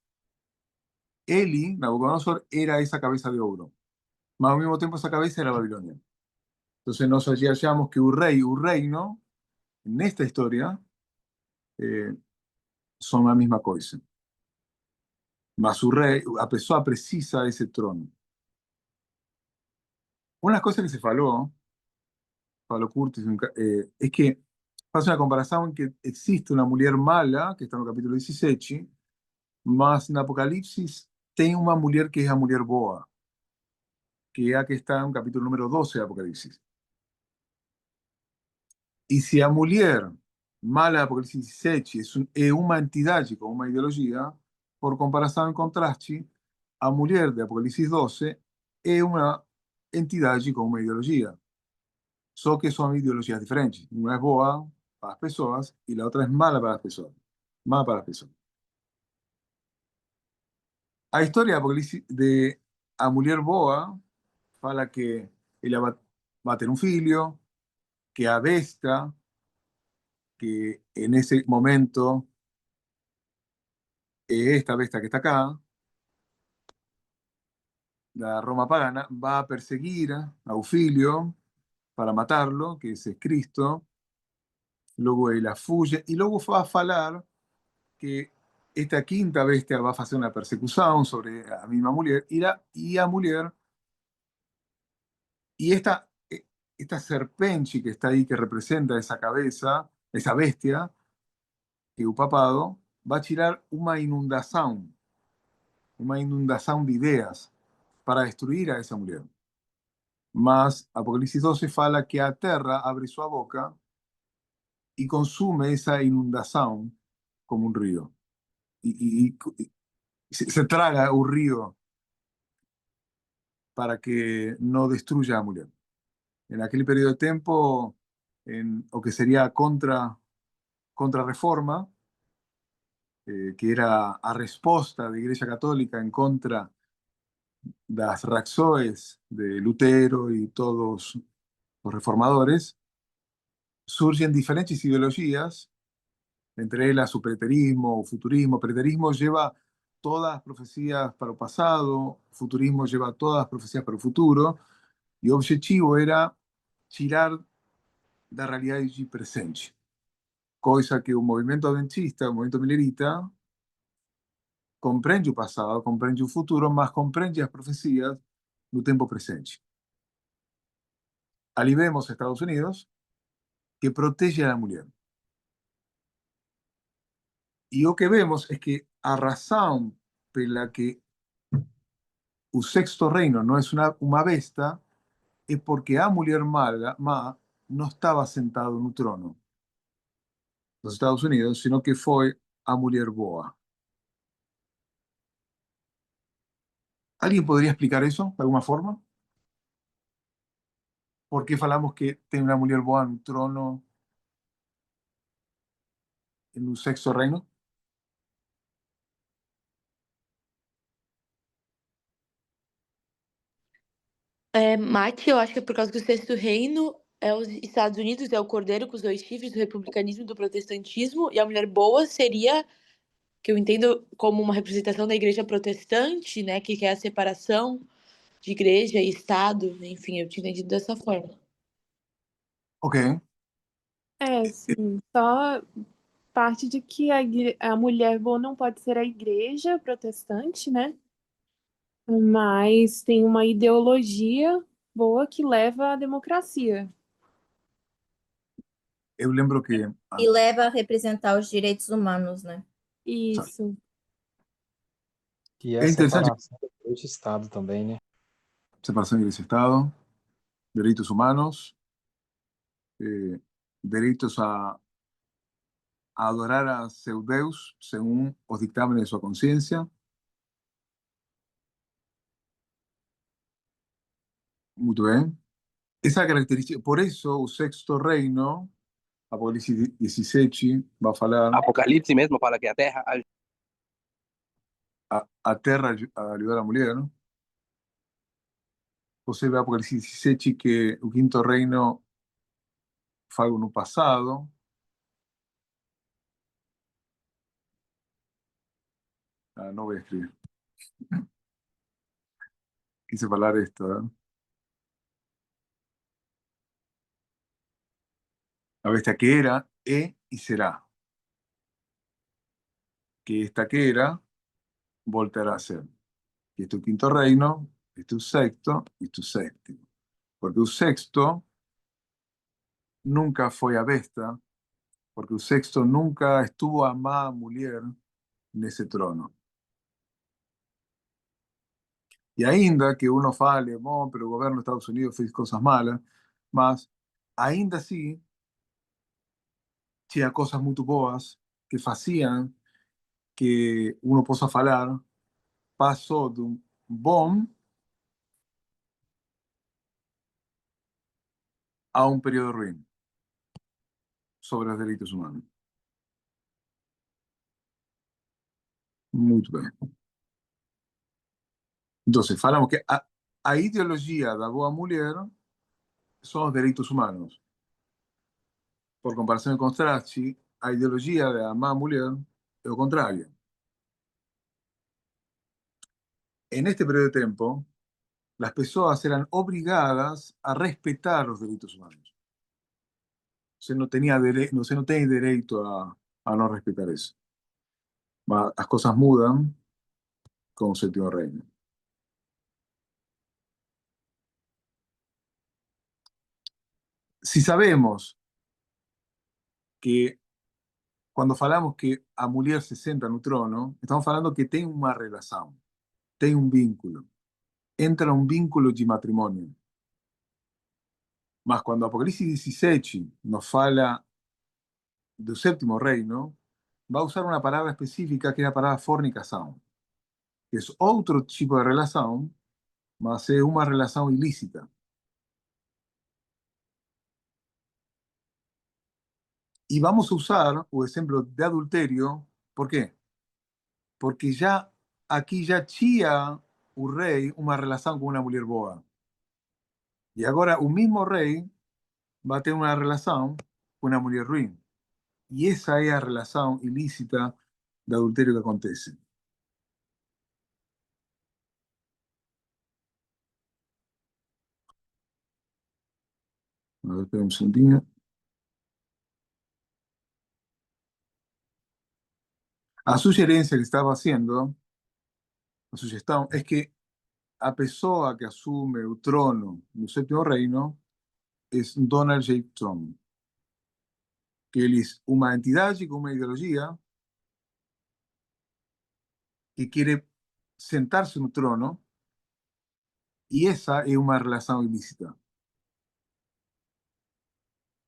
S1: Eli, Nabucodonosor, era esa cabeza de oro. Mas al mismo tiempo esa cabeza era Babilonia. Entonces nos hallamos que un rey, un reino, en esta historia, son la misma cosa. Mas su rey, a pessoa precisa de ese trono. Una cosa que se faló Curtis, es que hace una comparación en que existe una mujer mala, que está en el capítulo 17, mas en Apocalipsis tem una mujer que es la mujer boa, que es la que está en el capítulo número 12 de Apocalipsis. Y si la mujer mala de Apocalipsis 17 es una entidad con una ideología, por comparación en contraste, a mujer de Apocalipsis 12 es una entidad con una ideología. Só que son ideologías diferentes. Una es boa para las personas y la otra es mala para las personas. Mala para las personas. A historia de Apocalipsis de a mujer boa fala que ella va a tener un filho, que a besta, que en ese momento esta besta que está acá, la Roma pagana, va a perseguir a un filho para matarlo, que ese es Cristo. Luego ella fuye y luego va a falar que esta quinta bestia va a hacer una persecución sobre a misma mujer y a mujer, y esta serpente que está ahí, que representa esa cabeza, esa bestia, que el papado va a tirar una inundación de ideas para destruir a esa mujer. Mas Apocalipsis 12 fala que a tierra abre su boca y consume esa inundación como un río. Y se traga un río para que no destruya a la mujer. En aquel periodo de tiempo, o que sería contra-reforma, que era a respuesta de Iglesia Católica en contra de las reacciones de Lutero y todos los reformadores, surgen diferentes ideologías, entre ellas su preterismo o futurismo. Preterismo lleva todas las profecías para el pasado, futurismo lleva todas las profecías para el futuro, y el objetivo era tirar da realidade presente. Cosa que o movimento adventista, o movimento milerita, compreende o passado, compreende o futuro, mas compreende as profecias do tempo presente. Ali vemos Estados Unidos, que protege a la mulher. E o que vemos é que a razão pela que o sexto reino não é uma besta é porque a mulher mala não estava sentado no trono dos Estados Unidos, sino que foi a mulher boa. ¿Alguien podría explicar eso de alguna forma? ¿Por qué falamos que tem una mulher boa no trono en un sexto reino?
S8: Mate, eu acho que é por causa que o sexto reino é os Estados Unidos, é o cordeiro com os dois chifres, do republicanismo e do protestantismo, e a mulher boa seria, que eu entendo como uma representação da igreja protestante, né, que quer a separação de igreja e Estado, enfim, eu tinha entendido dessa forma.
S1: Ok.
S4: Sim, só parte de que a mulher boa não pode ser a igreja protestante, né? Mas tem uma ideologia boa que leva à democracia.
S1: Eu lembro que
S5: E leva a representar os direitos humanos, né?
S4: Isso.
S2: E
S1: é
S2: a
S1: interessante
S2: separação da igreja e Estado também, né?
S1: separação de igreja e Estado, direitos humanos, direitos a adorar a seu Deus según os dictámenes de sua consciência. Muito bem. Essa característica, por isso o sexto reino, Apocalipse 17, vai falar
S9: Apocalipse mesmo fala que a terra
S1: a terra a ajudar a mulher. Não? Você vê Apocalipse 17 que o quinto reino foi algo no passado. Não vou escrever. Quise falar esto. A bestia que era, y será. Que esta que era, volverá a ser. Que este es tu quinto reino, este es tu sexto y tu séptimo. Porque el sexto nunca fue a besta, porque el sexto nunca estuvo a más mujer en ese trono. Y ainda que uno fale, oh, pero el gobierno de Estados Unidos fez cosas malas, mas ainda así, tinha cosas muy boas que hacían que uno possa falar, pasó de un bom a un periodo ruim sobre los derechos humanos. Muito bem. Entonces, falamos que a ideologia da boa mulher são os direitos humanos. Por comparação com Strachey, a ideologia da má mulher é o contrário. En este periodo de tiempo, las personas eran obligadas a respetar los derechos humanos. Você não tinha você não tem direito a não respeitar isso. Mas as coisas mudam com o sétimo reino. Si sabemos que quando falamos que a mulher se senta no trono, estamos falando que tem uma relação, tem um vínculo, entra um vínculo de matrimônio. Mas quando Apocalipse 17 nos fala do sétimo reino, vai usar uma palavra específica que é a palavra fornicação, que é outro tipo de relação, mas é uma relação ilícita. Y vamos a usar o ejemplo de adulterio, ¿por qué? Porque ya aquí ya tinha o rei uma relação com uma mulher boa. E agora o mesmo rei vai ter uma relação com uma mulher ruim. E essa é a relação ilícita de adultério que acontece. A ver, espera um segundinho. A sugerência que estava fazendo, a sugestão, é que a pessoa que assume o trono no sétimo reino é Donald J. Trump, que ele é uma entidade com uma ideologia que quiere sentarse en un trono y esa es una relación ilícita.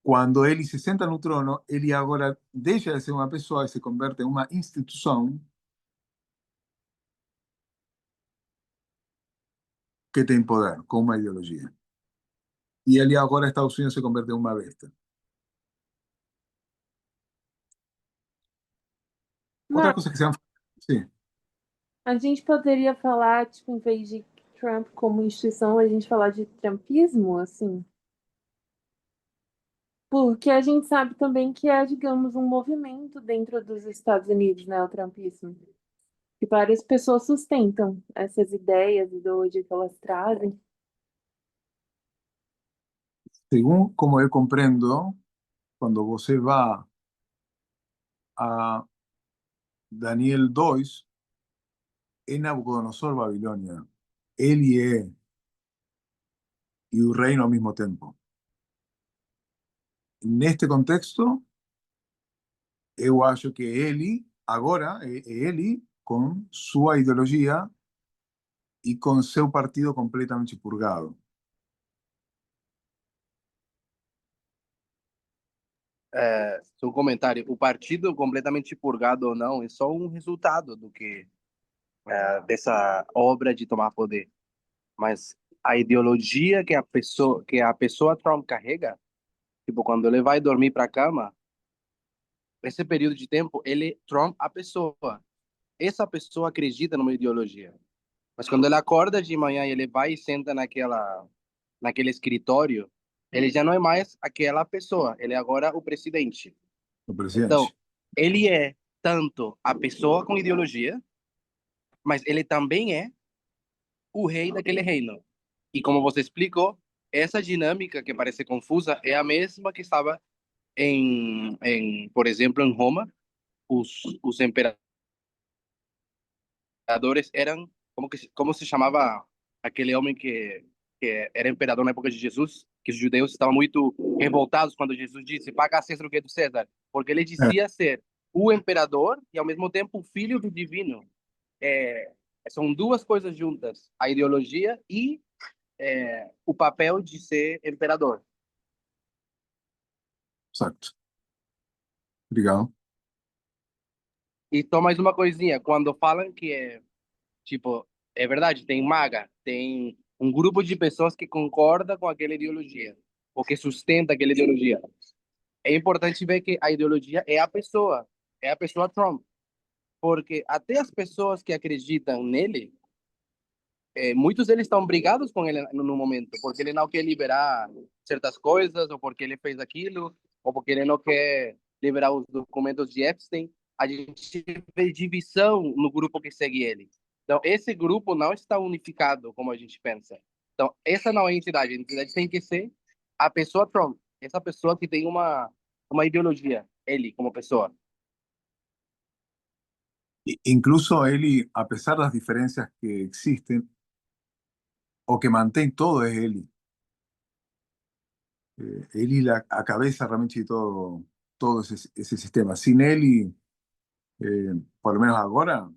S1: quando ele se senta no trono, ele agora deixa de ser uma pessoa e se converte em uma instituição que tem poder, com uma ideologia. E ele agora, Estados Unidos, se converte em uma besta. Outra
S4: Mas
S1: coisa que se llama... Sim.
S4: a gente poderia falar, tipo, em vez de Trump como instituição, a gente falar de trumpismo, assim? Porque a gente sabe também que é, digamos, um movimento dentro dos Estados Unidos, né, o trumpismo. Que várias pessoas sustentam essas ideias, ideologias que elas trazem.
S1: Según como eu compreendo, quando você vai a Daniel 2, é Nabucodonosor Babilônia. Ele é e o reino ao mesmo tempo. Neste contexto, eu acho que ele, agora, é ele com sua ideologia e com seu partido completamente purgado.
S9: Seu comentário, o partido completamente purgado ou não, é só um resultado do que dessa obra de tomar poder. Mas a ideologia que a pessoa Trump carrega, tipo, quando ele vai dormir para a cama, esse período de tempo, ele Trump a pessoa. Essa pessoa acredita numa ideologia. Mas quando ele acorda de manhã e ele vai e senta naquele escritório, ele já não é mais aquela pessoa, ele é agora o presidente.
S1: O
S9: Então,
S1: presidente.
S9: ele é tanto a pessoa com ideologia, mas ele também é o rei daquele reino. E como você explicou, essa dinâmica que parece confusa é a mesma que estava por exemplo, em Roma, os imperadores eram, como se chamava aquele homem que era imperador na época de Jesus, que os judeus estavam muito revoltados quando Jesus disse, paga a César o que é do César, porque ele
S1: É,
S9: dizia ser o imperador e ao mesmo tempo o filho do divino. É, são duas coisas juntas, a ideologia e o papel de ser imperador.
S1: exacto. Obrigado.
S9: E só mais uma coisinha, quando falam que tipo, é verdade, tem MAGA, tem um grupo de pessoas que concorda com aquela ideologia, ou que sustenta aquela ideologia. É importante ver que a ideologia é a pessoa Trump, porque até as pessoas que acreditam nele, muitos deles estão brigados com ele no momento, porque ele não quer liberar certas coisas, ou porque ele fez aquilo, ou porque ele não quer liberar os documentos de Epstein. A gente vê divisão no grupo que segue ele. Então, esse grupo não está unificado como a gente pensa. Então, essa não é a entidade tem que ser a pessoa Trump, essa pessoa que tem uma ideologia, ele como pessoa.
S1: Incluso ele, a pesar das diferencias que existen, o que mantém todo es ele. Ele la cabeza realmente de todo ese sistema. Sin él, por lo menos ahora,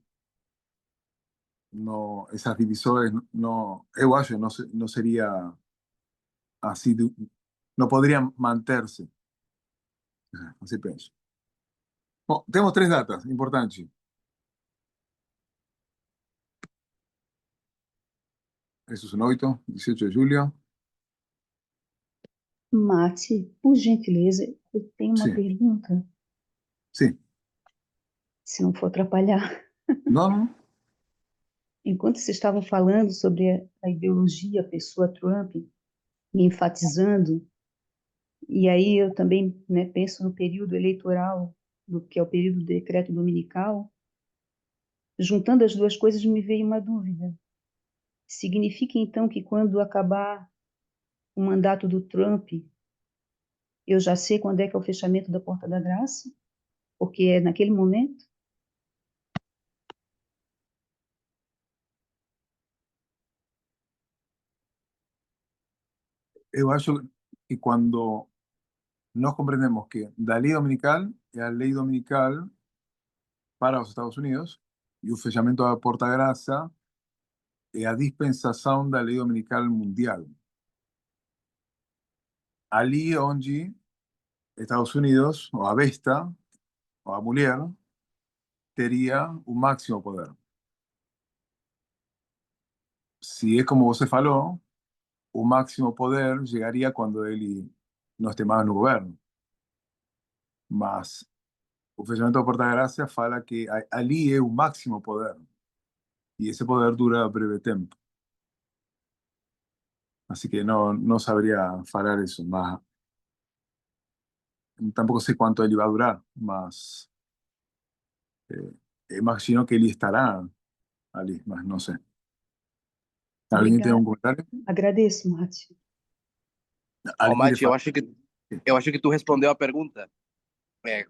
S1: no, esas divisores, no, eu acho, no sería así, no podrían mantenerse. Así pienso. Bom, temos três datas importantes. Eso es un 8, 18 de julio.
S7: Mate, por gentileza, eu tenho uma
S1: Sim,
S7: pergunta,
S1: sim.
S7: se não for atrapalhar.
S1: Não, não.
S7: Enquanto vocês estavam falando sobre a ideologia, a pessoa Trump, e enfatizando, e aí eu também, né, penso no período eleitoral, do que é o período do decreto dominical, juntando as duas coisas me veio uma dúvida. Significa então que quando acabar o mandato do Trump, eu já sei quando é que é o fechamento da Porta da Graça? Porque é naquele momento?
S1: Eu acho que quando nós compreendemos que da lei dominical é a lei dominical para os Estados Unidos e o fechamento da Porta-Graça é a dispensação da lei dominical mundial. Ali onde Estados Unidos, ou a besta, ou a mulher, teria o máximo poder. Se é como você falou, o máximo poder chegaria quando ele não esteja mais no governo. Mas o fechamento da Porta da Graça fala que ali é o máximo poder. E esse poder dura breve tempo. Así que no sabría falar eso. Más, tampoco sé cuánto él va a durar, mas imagino que él estará ali, mas no sé. ¿Alguien tiene
S7: Obrigada.
S1: un comentario?
S7: Agradeço, Márcio.
S9: Ô,
S1: ¿Alguien quiere
S9: Mati, eu
S1: falar?
S9: acho que tu respondeu a pergunta.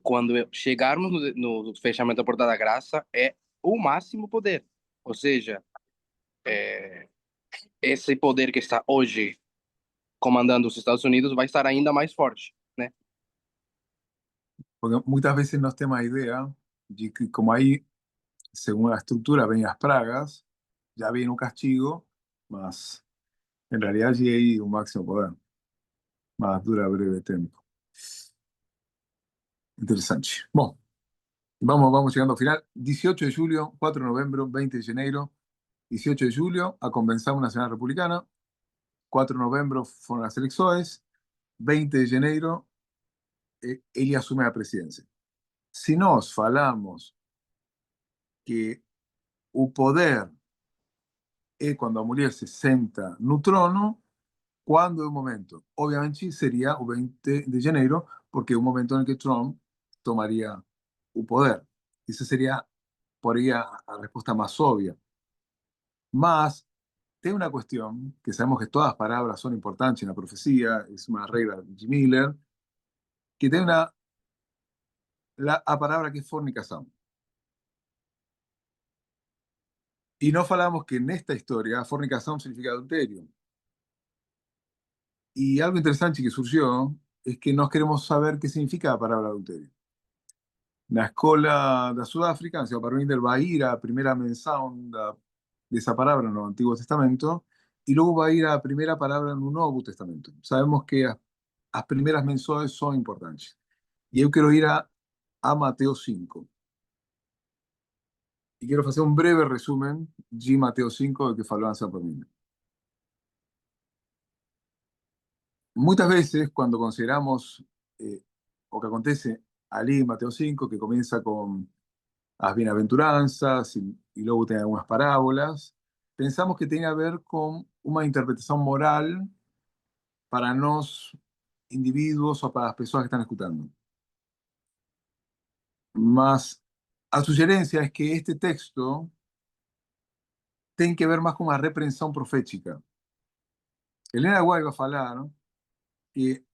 S9: Quando chegarmos no fechamento da Porta da Graça, é o máximo poder. Ou seja, esse poder que está hoje comandando os Estados Unidos vai estar ainda mais forte, né?
S1: Porque muchas veces nos tenemos idea de que como ahí, según la estructura, ven las pragas, ya viene un castigo, mas en realidad allí hay un máximo poder, más dura breve tiempo. Interesante. Bueno, vamos llegando al final. 18 de julio, 4 de noviembre, 20 de janeiro. 18 de julio, a Convenção Nacional Republicana. 4 de novembro foram as eleições. 20 de janeiro, ele assume a presidência. Se nós falamos que o poder é quando a mulher se senta no trono, quando é o momento? Obviamente seria o 20 de janeiro, porque é o momento em que Trump tomaria o poder. Isso seria, por aí, a resposta mais óbvia. Mas tem una cuestión, que sabemos que todas las palabras son importantes en la profecía, es una regla de Jim Miller, que tiene a palabra que es fornicación. Y no falamos que en esta historia fornicación significa adulterio. Y algo interesante que surgió es que no queremos saber qué significa la palabra adulterio. Na escola de Sudáfrica, o para Winder va a ir a primera mención de esa palabra en el Antiguo Testamento y luego va a ir a la primera palabra en el Nuevo Testamento. Sabemos que las primeras menciones son importantes. Y yo quiero ir a Mateo 5. Y quiero hacer un breve resumen de Mateo 5 de que faló San Pablo. Muchas veces cuando consideramos lo que acontece allí en Mateo 5, que comienza con las bienaventuranzas y luego tiene algunas parábolas, pensamos que tiene que ver con una interpretación moral para los individuos o para las personas que están escuchando. Mas a sugerencia es que este texto tiene que ver más con una reprensión profética. Helena White va a falar que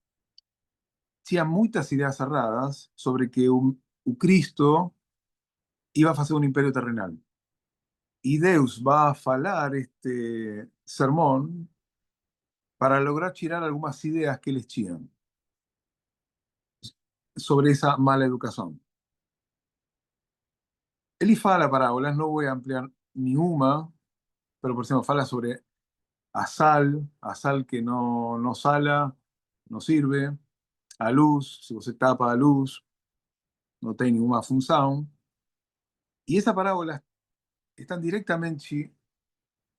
S1: tinha muchas ideas erradas sobre que o Cristo iba a hacer un imperio terrenal. Y Deus va a falar este sermón para lograr tirar algunas ideas que les tinham sobre esa mala educación. Él fala parábolas, no voy a ampliar ni una, pero por ejemplo fala sobre a sal que no sala, no sirve, a luz, si você tapa a luz, no tiene ninguna función. Y esas parábolas están directamente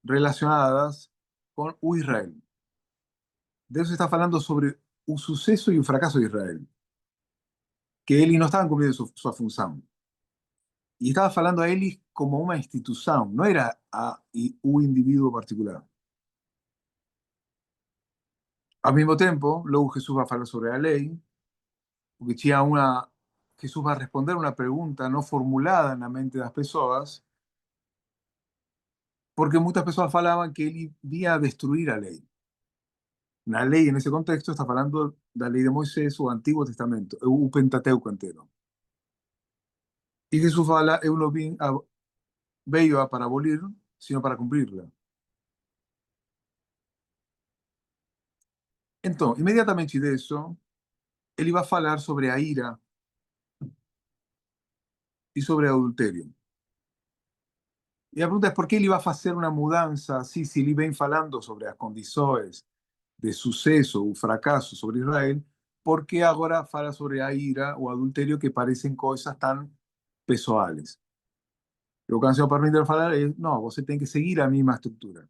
S1: relacionadas con Israel. Deus está hablando sobre un suceso y un fracaso de Israel, que ellos no estaban cumpliendo su función. Y estaba hablando a ellos como una institución, no era a un individuo particular. Al mismo tiempo, luego Jesús va a hablar sobre la ley, porque Jesús va a responder una pregunta no formulada en la mente de las personas, porque muchas personas falaban que él iba a destruir la ley. La ley en ese contexto está hablando de la ley de Moisés o Antiguo Testamento, o Pentateuco entero. Y Jesús fala, eu no vim veio para abolir, sino para cumplirla. Entonces, inmediatamente de eso, él iba a falar sobre a ira y sobre adulterio. Y la pregunta es, ¿por qué él iba a hacer una mudanza así si él iba falando sobre las condiciones de suceso o fracaso sobre Israel por que agora fala sobre a ira ou adultério, que parecem coisas tão pessoais. E o que o Senhor permite falar é, não, você tem que seguir a mesma estrutura,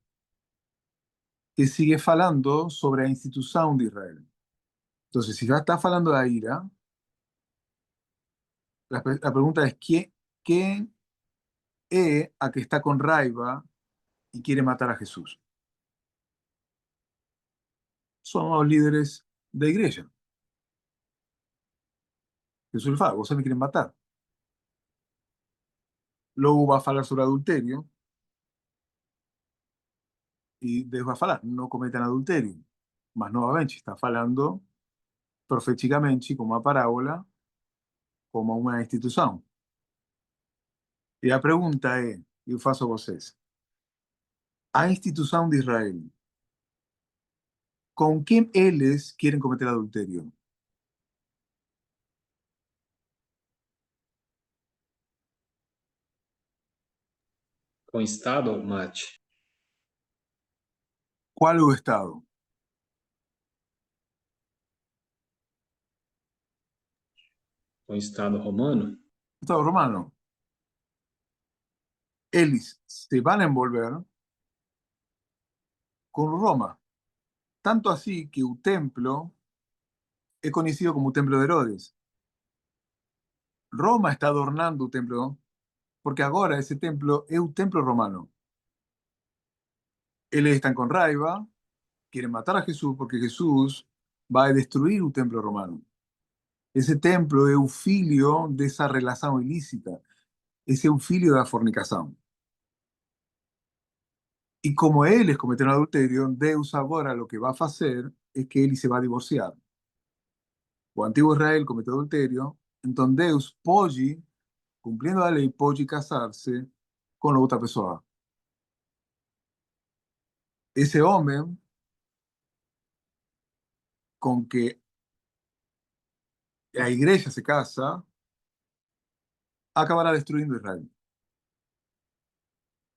S1: que sigue falando sobre a instituição de Israel. Então, se já está falando da ira, a pergunta é, quem é a que está com raiva e quer matar a Jesus? São os líderes da igreja. Jesus lhe fala, você me quer matar. Logo vai falar sobre adultério, e Deus vai falar, não cometam adultério. Mas, novamente, está falando profeticamente, como uma parábola, como uma instituição. E a pergunta é, eu faço a vocês, a instituição de Israel, com quem eles querem cometer adultério?
S2: Com o Estado, Mate?
S1: Qual é o Estado?
S2: Com o Estado romano?
S1: O Estado romano. Eles se vão envolver com Roma. Tanto assim que o templo é conhecido como o Templo de Herodes. Roma está adornando o templo, porque agora esse templo é o templo romano. Eles estão com raiva, querem matar a Jesus, porque Jesus vai destruir o templo romano. Esse templo é o filho dessa relação ilícita. Esse é o filho da fornicação. E como eles cometeram adultério, Deus agora o que vai fazer é que ele se vai divorciar. O antigo Israel cometeu adultério, então Deus pode, cumprindo a lei, pode casar-se com outra pessoa. Esse homem com que a igreja se casa acabará destruindo Israel.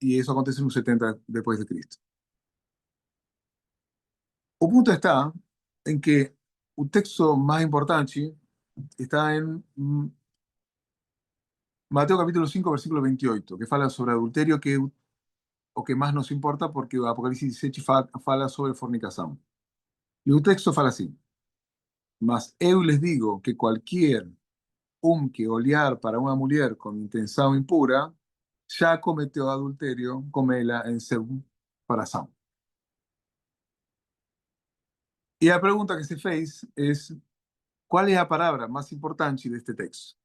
S1: E isso acontece no 70 depois de Cristo. O ponto está em que o texto mais importante está em Mateo capítulo 5, versículo 28, que fala sobre adulterio, que é o que mais nos importa, porque o Apocalipse 17 fala sobre fornicação. E o texto fala assim: mas eu les digo que qualquer que olhar para uma mulher com intenção impura já cometeu adultério com ela em seu coração. E a pergunta que se fez é: qual é a palavra mais importante deste texto?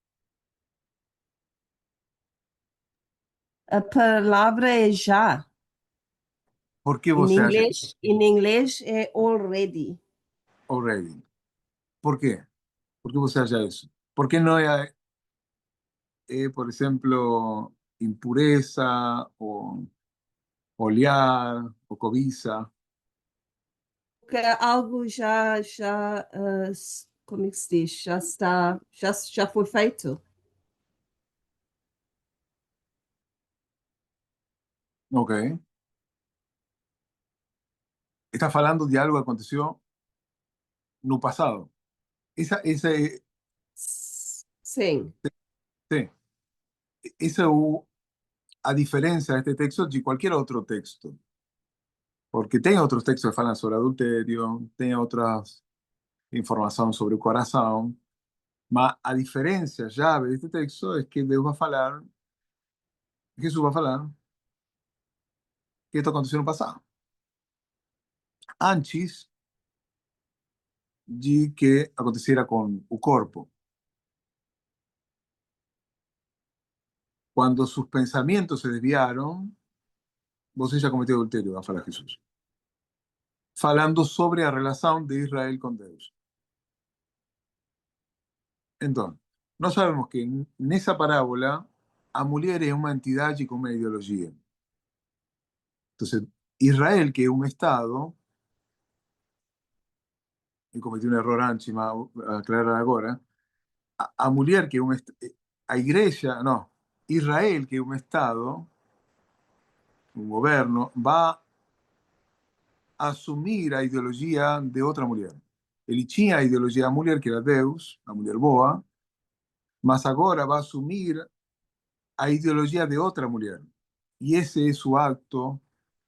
S10: A palavra é já.
S1: Por que você acha que
S10: Em inglês é already.
S1: already? Por quê? Por que você acha isso? Por que não é, por exemplo, impureza, ou olhar, ou cobiça?
S10: Porque algo como é que se diz? Já foi feito.
S1: Ok. Está falando de algo que aconteceu no passado. Essa é,
S10: Sim.
S1: sí, esa es a diferencia de este texto de cualquier otro texto. Porque tem otros textos que falan sobre adulterio, tem otras información sobre el corazón, mas a diferencia llave de este texto es que Deus va a falar, Jesús va a falar, que esto aconteció en el pasado. Antes de que aconteciera con el cuerpo. Cuando sus pensamientos se desviaron, vos ya cometió adulterio, va a falar Jesús. Falando sobre la relación de Israel con Deus. Entonces, no sabemos que en esa parábola a mulher é uma entidade com uma ideologia. Entonces, Israel, que é um Estado, e cometi um erro antes, mas aclarar agora, a mulher, que é a igreja, não, Israel, que é um Estado, um governo, vai assumir a ideologia de outra mulher. Ele tinha a ideologia da mulher, que era Deus, a mulher boa, mas agora vai assumir a ideologia de outra mulher. E esse é o acto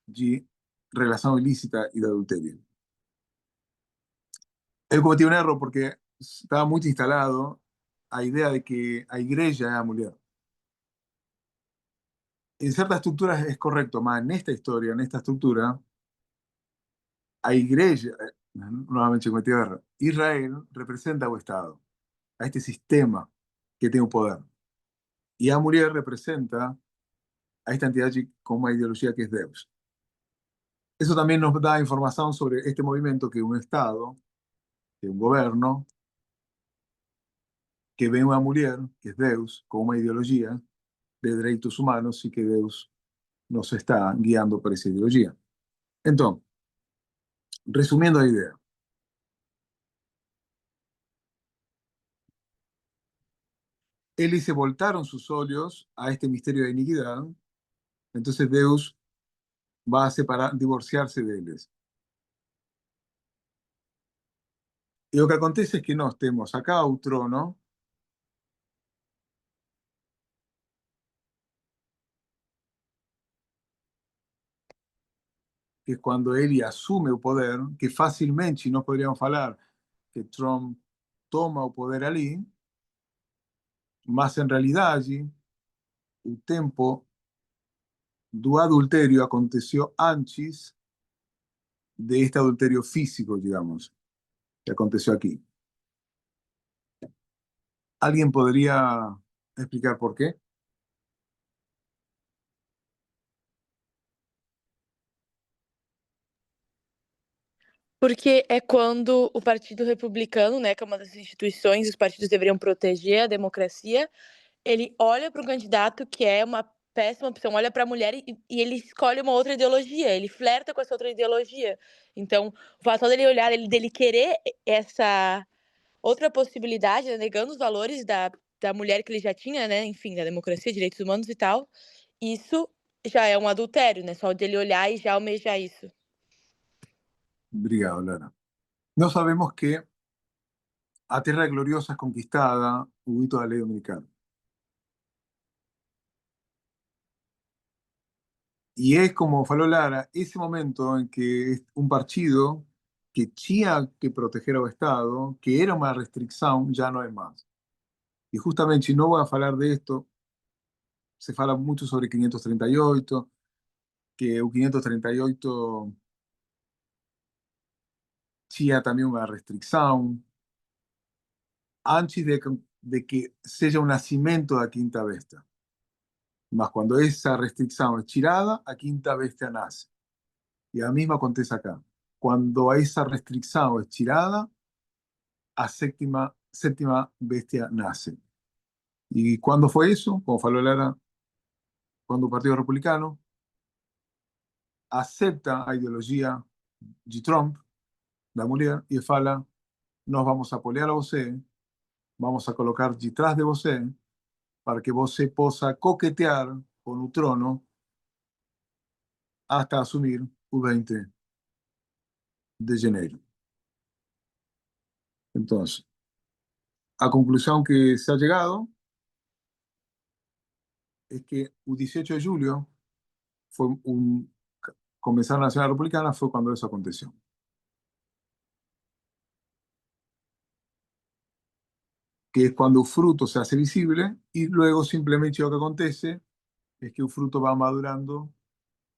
S1: de relação ilícita e de adultério. Eu cometi um erro porque estava muito instalado a ideia de que a igreja é a mulher. En ciertas estructuras es correcto, mas nesta história, nesta estrutura, a igreja, nuevamente cometí erro, Israel representa o Estado, a este sistema que tem o poder. E a mulher representa a esta entidade com uma ideologia que é Deus. Isso também nos dá informação sobre este movimento que é um Estado, que é um governo, que vem uma mulher, que é Deus, com uma ideologia de direitos humanos e que Deus nos está guiando para essa ideologia. Então, resumindo a ideia, eles se voltaram sus olhos a este misterio de iniquidad, entonces Deus va a separar, divorciarse deles. E o que acontece é que nós temos acá o trono, que é quando ele assume o poder, que facilmente nós poderíamos falar que Trump toma o poder ali, mas em realidade o tempo do adultério aconteceu antes de este adultério físico, digamos, que aconteceu aqui. ¿Alguien podría explicar por qué?
S8: Porque é quando o Partido Republicano, né, que é uma das instituições, os partidos deveriam proteger a democracia, ele olha para um candidato que é uma péssima opção, olha para a mulher e ele escolhe uma outra ideologia, ele flerta com essa outra ideologia. Então, o fato dele olhar, dele querer essa outra possibilidade, né, negando os valores da mulher que ele já tinha, né, enfim, da democracia, direitos humanos e tal, isso já é um adultério, né, só dele olhar e já almejar isso.
S1: Obrigado, Lara. No sabemos que a Tierra Gloriosa es conquistada, hubo da ley dominicana. Y es como falou Lara, ese momento en que un partido que tinha que proteger ao Estado, que era uma restrição, já não é mais. E justamente, não vou falar de esto, se fala muito sobre 538, que o 538 tinha também uma restrição, antes de que seja o nascimento da quinta besta. Mas quando essa restrição é tirada, a quinta bestia nasce. E a mesma acontece acá. Quando essa restrição é tirada, a sétima bestia nasce. E quando foi isso? Como falou Lara, quando o Partido Republicano acepta a ideologia de Trump, da mulher, e fala: nós vamos apoiar a você, vamos a colocar detrás de você, para que você possa coquetear com o trono hasta assumir o 20 de janeiro. Então, a conclusión que se ha llegado es que el 18 de julio fue comenzar la Nacional Republicana fue cuando eso aconteció. Que es cuando el fruto se hace visible y luego simplemente lo que acontece es que el fruto va madurando,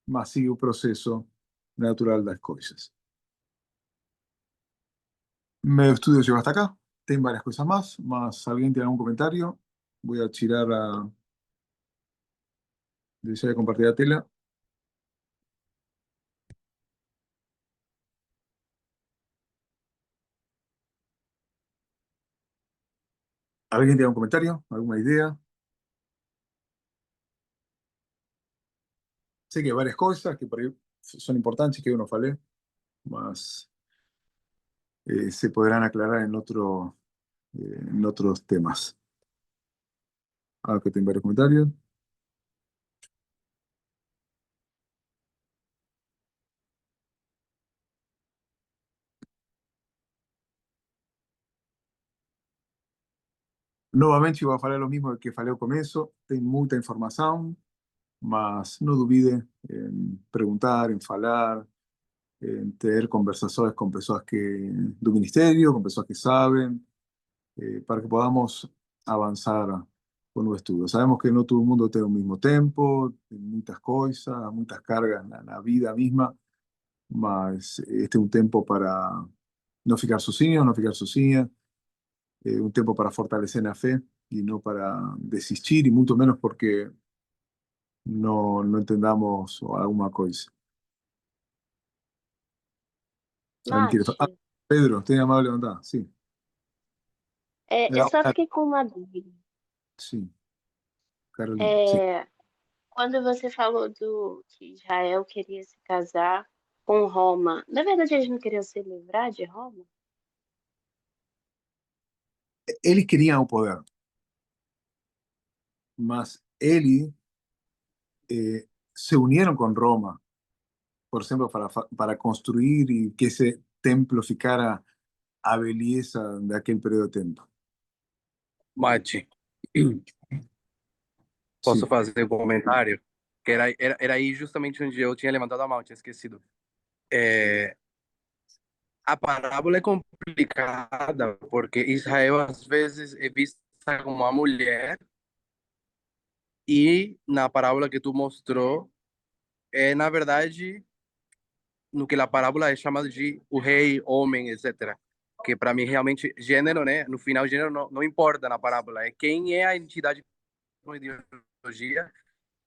S1: mas sigue el proceso natural de las cosas. Mi estudio llegó hasta acá. Tengo varias cosas más alguien tiene algún comentario. Voy a tirar a... Desea de compartir la tela. ¿Alguien tiene un comentario? ¿Alguna idea? Sé que hay varias cosas que por ahí son importantes que uno fale, más se podrán aclarar en otros temas. Ahora que tengo varios comentarios. Novamente, eu vou falar o mesmo que falei ao começo, tem muita informação, mas não duvide em perguntar, em falar, em ter conversações com pessoas do Ministério, com pessoas que sabem, para que podamos avançar con el estudio. Sabemos que no todo el mundo tiene el mismo tiempo, tem muchas cosas, muchas cargas en la vida misma, mas este es un tiempo para no ficar sozinho, no ficar sozinha, un tiempo para fortalecer la fe y no para desistir, y mucho menos porque no entendamos alguna cosa. ¿Alguien quiere
S11: Mate,
S1: Pedro, ¿tiene amable levantada? Sí.
S11: eu só fiquei com uma dúvida.
S1: Sí, Carolina, sí.
S11: É, quando você falou que Israel queria se casar com Roma, na verdade eles não queriam se livrar de Roma?
S1: Eles querían el poder, mas eles se unieron con Roma, por ejemplo, para construir y que ese templo ficara a belleza de aquel periodo de tiempo.
S9: Mate,
S1: Sí.
S9: posso fazer um comentário? Que era aí justamente onde eu tinha levantado a mão, tinha esquecido. A parábola é complicada porque Israel às vezes é vista como uma mulher e na parábola que tu mostrou na verdade no que a parábola é chamado de o rei, homem, etc. Que para mim realmente gênero, né? No final gênero não importa na parábola, é quem é a entidade com ideologia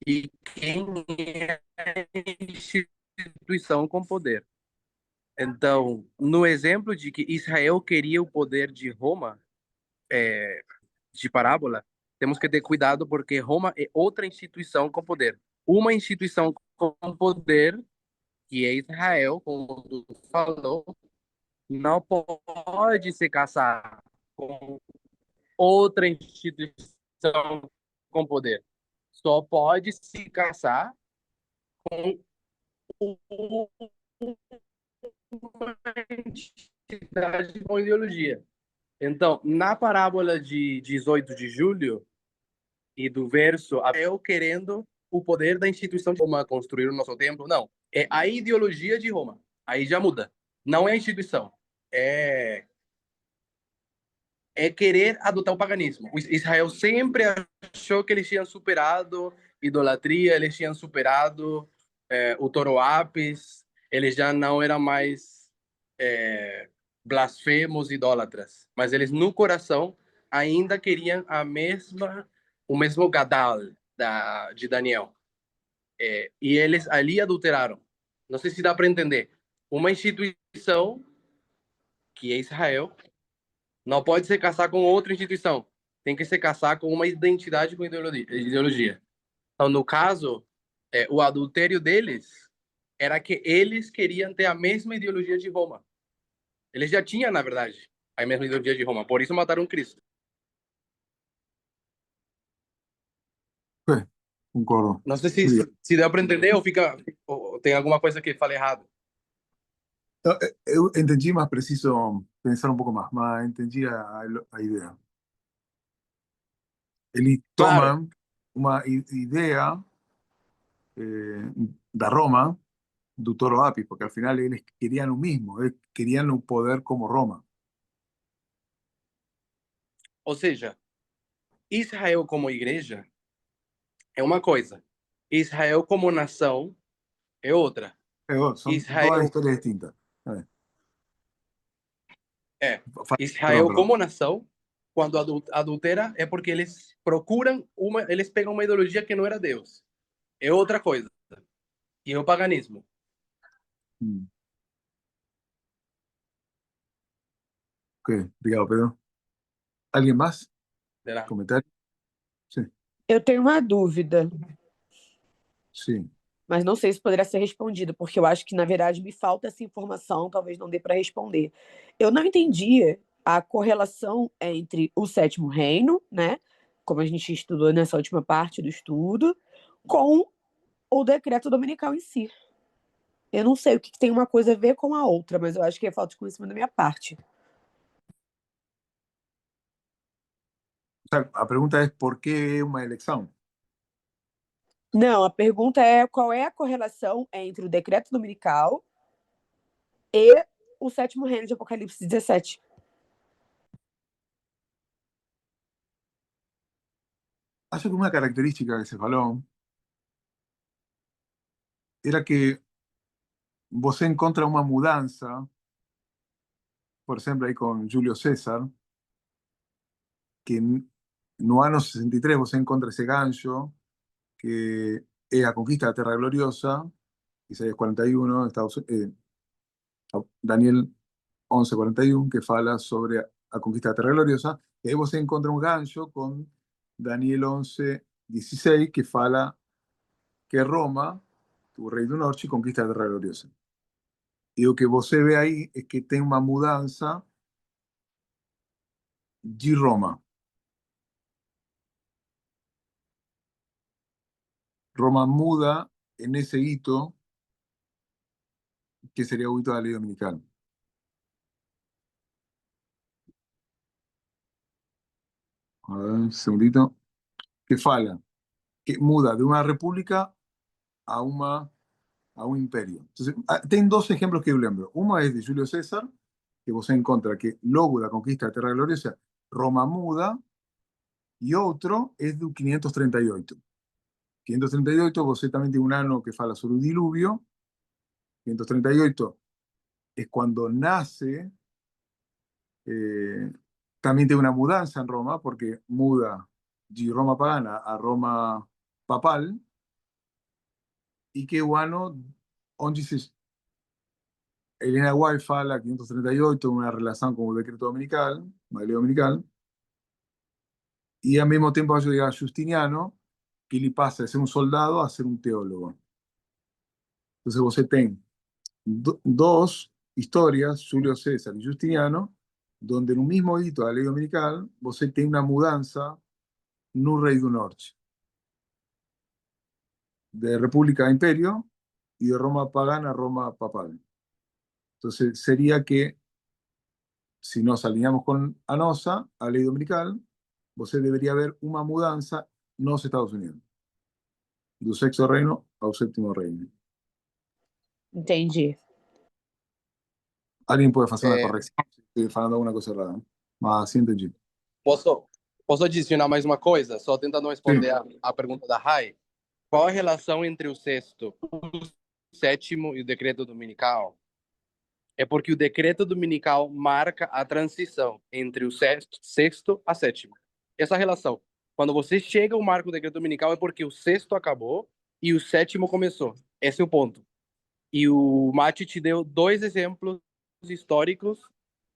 S9: e quem é a instituição com poder. Então, no exemplo de que Israel queria o poder de Roma, de parábola, temos que ter cuidado porque Roma é outra instituição com poder. Uma instituição com poder, que é Israel, como tu falou, não pode se casar com outra instituição com poder. Só pode se casar com uma entidade com ideologia. Então, na parábola de 18 de julho e do verso, eu querendo o poder da instituição de Roma construir o nosso templo, não. É a ideologia de Roma. Aí já muda. Não é a instituição. É querer adotar o paganismo. Israel sempre achou que eles tinham superado idolatria, eles tinham superado o Toroapis, eles já não eram mais blasfemos, idólatras, mas eles no coração ainda queriam o mesmo Gadal de Daniel. E eles ali adulteraram. Não sei se dá para entender. Uma instituição, que é Israel, não pode se casar com outra instituição. Tem que se casar com uma identidade com ideologia. Então, no caso, o adultério deles era que eles queriam ter a mesma ideologia de Roma. Eles já tinham, na verdade, a mesma ideologia de Roma. Por isso mataram Cristo.
S1: Concordo.
S9: Não sei se deu para entender ou tem alguma coisa que falei errado.
S1: Eu entendi, mas preciso pensar um pouco mais. Mas entendi a ideia. Eles tomam uma ideia da Roma, do Toro Apis, porque al final eles querían lo mismo, querían o poder como Roma.
S9: Ou seja, Israel como igreja é uma coisa. Israel como nação é outra.
S1: São duas histórias distintas.
S9: Israel como nação, quando adultera, é porque eles procuram eles pegam uma ideologia que não era Deus. É outra coisa. E é o paganismo.
S1: Ok, obrigado, Pedro. Alguém mais?
S9: Será?
S1: Comentário? Sim.
S12: Eu tenho uma dúvida,
S1: Sim.
S12: mas não sei se poderá ser respondida, porque eu acho que, na verdade, me falta essa informação, talvez não dê para responder. Eu não entendi a correlação entre o sétimo reino, né, como a gente estudou nessa última parte do estudo, com o decreto dominical em si. Eu não sei o que tem uma coisa a ver com a outra, mas eu acho que é falta de conhecimento da minha parte.
S1: sea, a pergunta é por que uma eleição?
S12: Não, a pergunta é qual é a correlação entre o decreto dominical e o sétimo reino de Apocalipse 17.
S1: Acho que uma característica que se falou era que você encontra uma mudança, por exemplo, aí com Júlio César, que no ano 63 você encontra esse gancho, que é a conquista da Terra Gloriosa, Isaías 41, Daniel 11:41, que fala sobre a conquista da Terra Gloriosa, e aí você encontra um gancho com Daniel 11:16, que fala que Roma, o rei do norte, conquista a Terra Gloriosa. E o que você vê aí é que tem uma mudança de Roma. Roma muda nesse hito, que seria o hito da lei dominical. A ver, un segundito. Que fala que muda de uma república a um império. Entonces, tem dois exemplos que eu lembro. Uma é de Júlio César, que você encontra que logo da conquista da Terra Gloriosa, Roma muda, e outro é do 538. 538, você também tem um ano que fala sobre o dilúvio. 538 es cuando nace, también tiene una mudanza en Roma, porque muda de Roma pagana a Roma papal, y que bueno, onde Elena White fala 538, una relación con el decreto dominical, una ley dominical, y al mismo tiempo llega Justiniano, que le pasa de ser un soldado a ser un teólogo. Entonces vos tenés dos historias, Julio César y Justiniano, donde en un mismo hito de la ley dominical, você tem una mudanza no rei do norte. De república a imperio y de Roma pagana a Roma papal. Entonces sería que, si nos alineamos con ANOSA, a lei dominical, você debería haber una mudanza nos Estados Unidos. Do sexto reino ao sétimo reino.
S12: Entendi.
S1: Alguien puede hacer una corrección si estoy falando alguna cosa errada, ¿no? Mas assim entendi.
S9: Posso adicionar mais uma coisa? Só tentando responder a pergunta da Rai. Qual a relação entre o sexto, o sétimo e o decreto dominical? É porque o decreto dominical marca a transição entre o sexto a sétimo. Essa relação. Quando você chega ao marco do decreto dominical é porque o sexto acabou e o sétimo começou. Esse é o ponto. E o Mati te deu dois exemplos históricos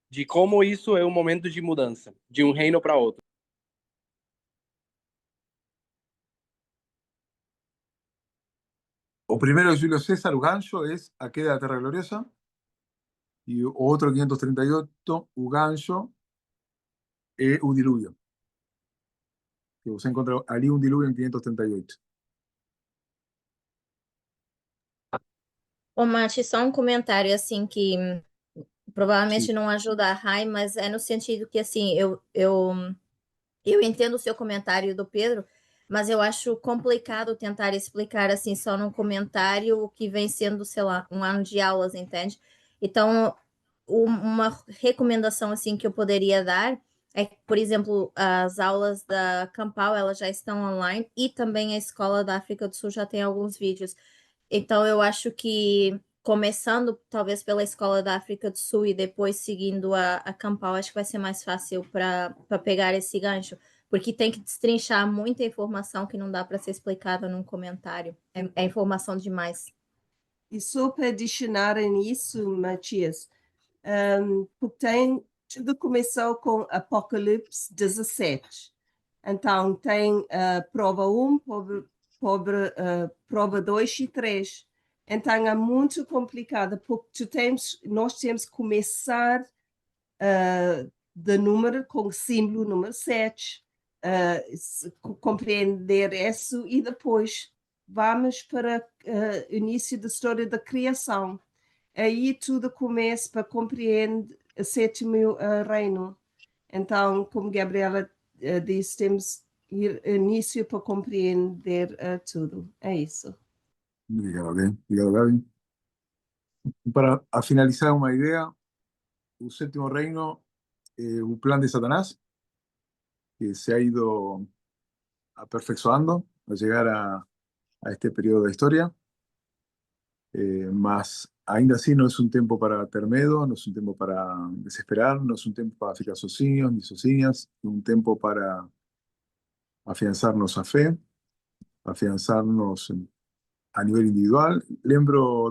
S9: de como isso é um momento de mudança, de um reino para outro.
S1: O primero de Julio César, o gancho, es a queda da Terra Gloriosa. Y otro 538, o gancho, es o diluvio. Que você encontra ali um dilúvio em 538.
S5: Ô, Mati, só um comentário assim que provavelmente
S1: Sim.
S5: não ajuda a Rai, mas é no sentido que assim, eu entendo o seu comentário do Pedro, mas eu acho complicado tentar explicar assim só num comentário o que vem sendo, sei lá, um ano de aulas, entende? Então, uma recomendação assim que eu poderia dar é que, por exemplo, as aulas da Campal, elas já estão online e também a Escola da África do Sul já tem alguns vídeos. Então, eu acho que começando talvez pela Escola da África do Sul e depois seguindo a Campal, acho que vai ser mais fácil para pegar esse gancho, porque tem que destrinchar muita informação que não dá para ser explicada num comentário. É informação demais.
S10: E só para adicionar nisso, Matias, porque tudo começou com Apocalipse 17. Então, tem prova 1, prova 2 e 3. Então, é muito complicado, porque nós temos que começar de número com o símbolo número 7, compreender isso e depois vamos para o início da história da criação. Aí tudo começa para compreender o sétimo reino. Então, como Gabriela temos início para compreender tudo. É isso.
S1: Obrigado, obrigado, Gaby. Para finalizar una idea, el séptimo reino, un plan de Satanás que se ha ido aperfeccionando al llegar a este periodo de historia. Mas ainda así no es un tiempo para ter medo, no es un tiempo para desesperar, no es un tiempo para ficar sozinhos ni sozinhas, es un tiempo para afianzarnos a fe, afianzarnos a nivel individual.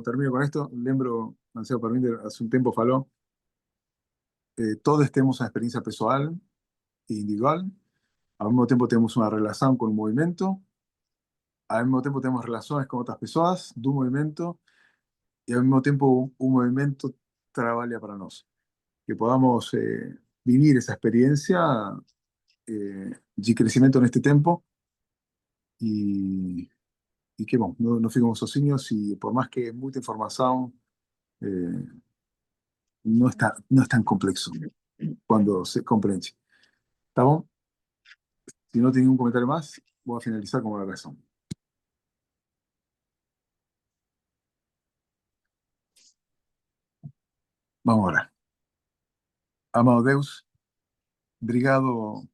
S1: Termino con esto, lembro, Ansel Parminder hace un tiempo faló, todos tenemos una experiencia pessoal e individual, al mismo tiempo tenemos una relación con un movimiento, al mismo tiempo tenemos relaciones con otras personas de un movimiento, y al mismo tiempo un movimiento trabaja para nosotros. Que podamos vivir esa experiencia de crecimiento en este tiempo y que bueno, no ficamos sozinhos y por más que mucha información no es tan complejo cuando se comprende. ¿Está bom? Si no tiene ningún comentario más, voy a finalizar con la razón. Vamos ahora. Amado Deus, obrigado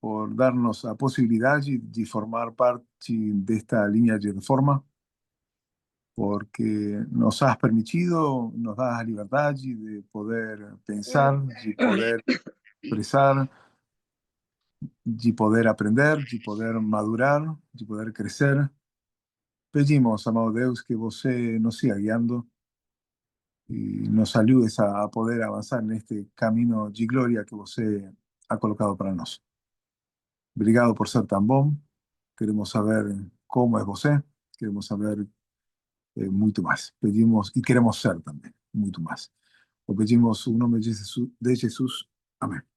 S1: por darnos la posibilidad de formar parte de esta línea de reforma, porque nos has permitido, nos das la libertad de poder pensar, de poder expresar, de poder aprender, de poder madurar, de poder crecer. Pedimos, amado Deus, que você nos siga guiando y nos ayudes a poder avanzar en este camino de gloria que você ha colocado para nosotros. Obrigado por ser tan bom. Queremos saber cómo es você, queremos saber muito más. Pedimos y queremos ser también, mucho más. Lo pedimos en nombre de Jesús. Amén.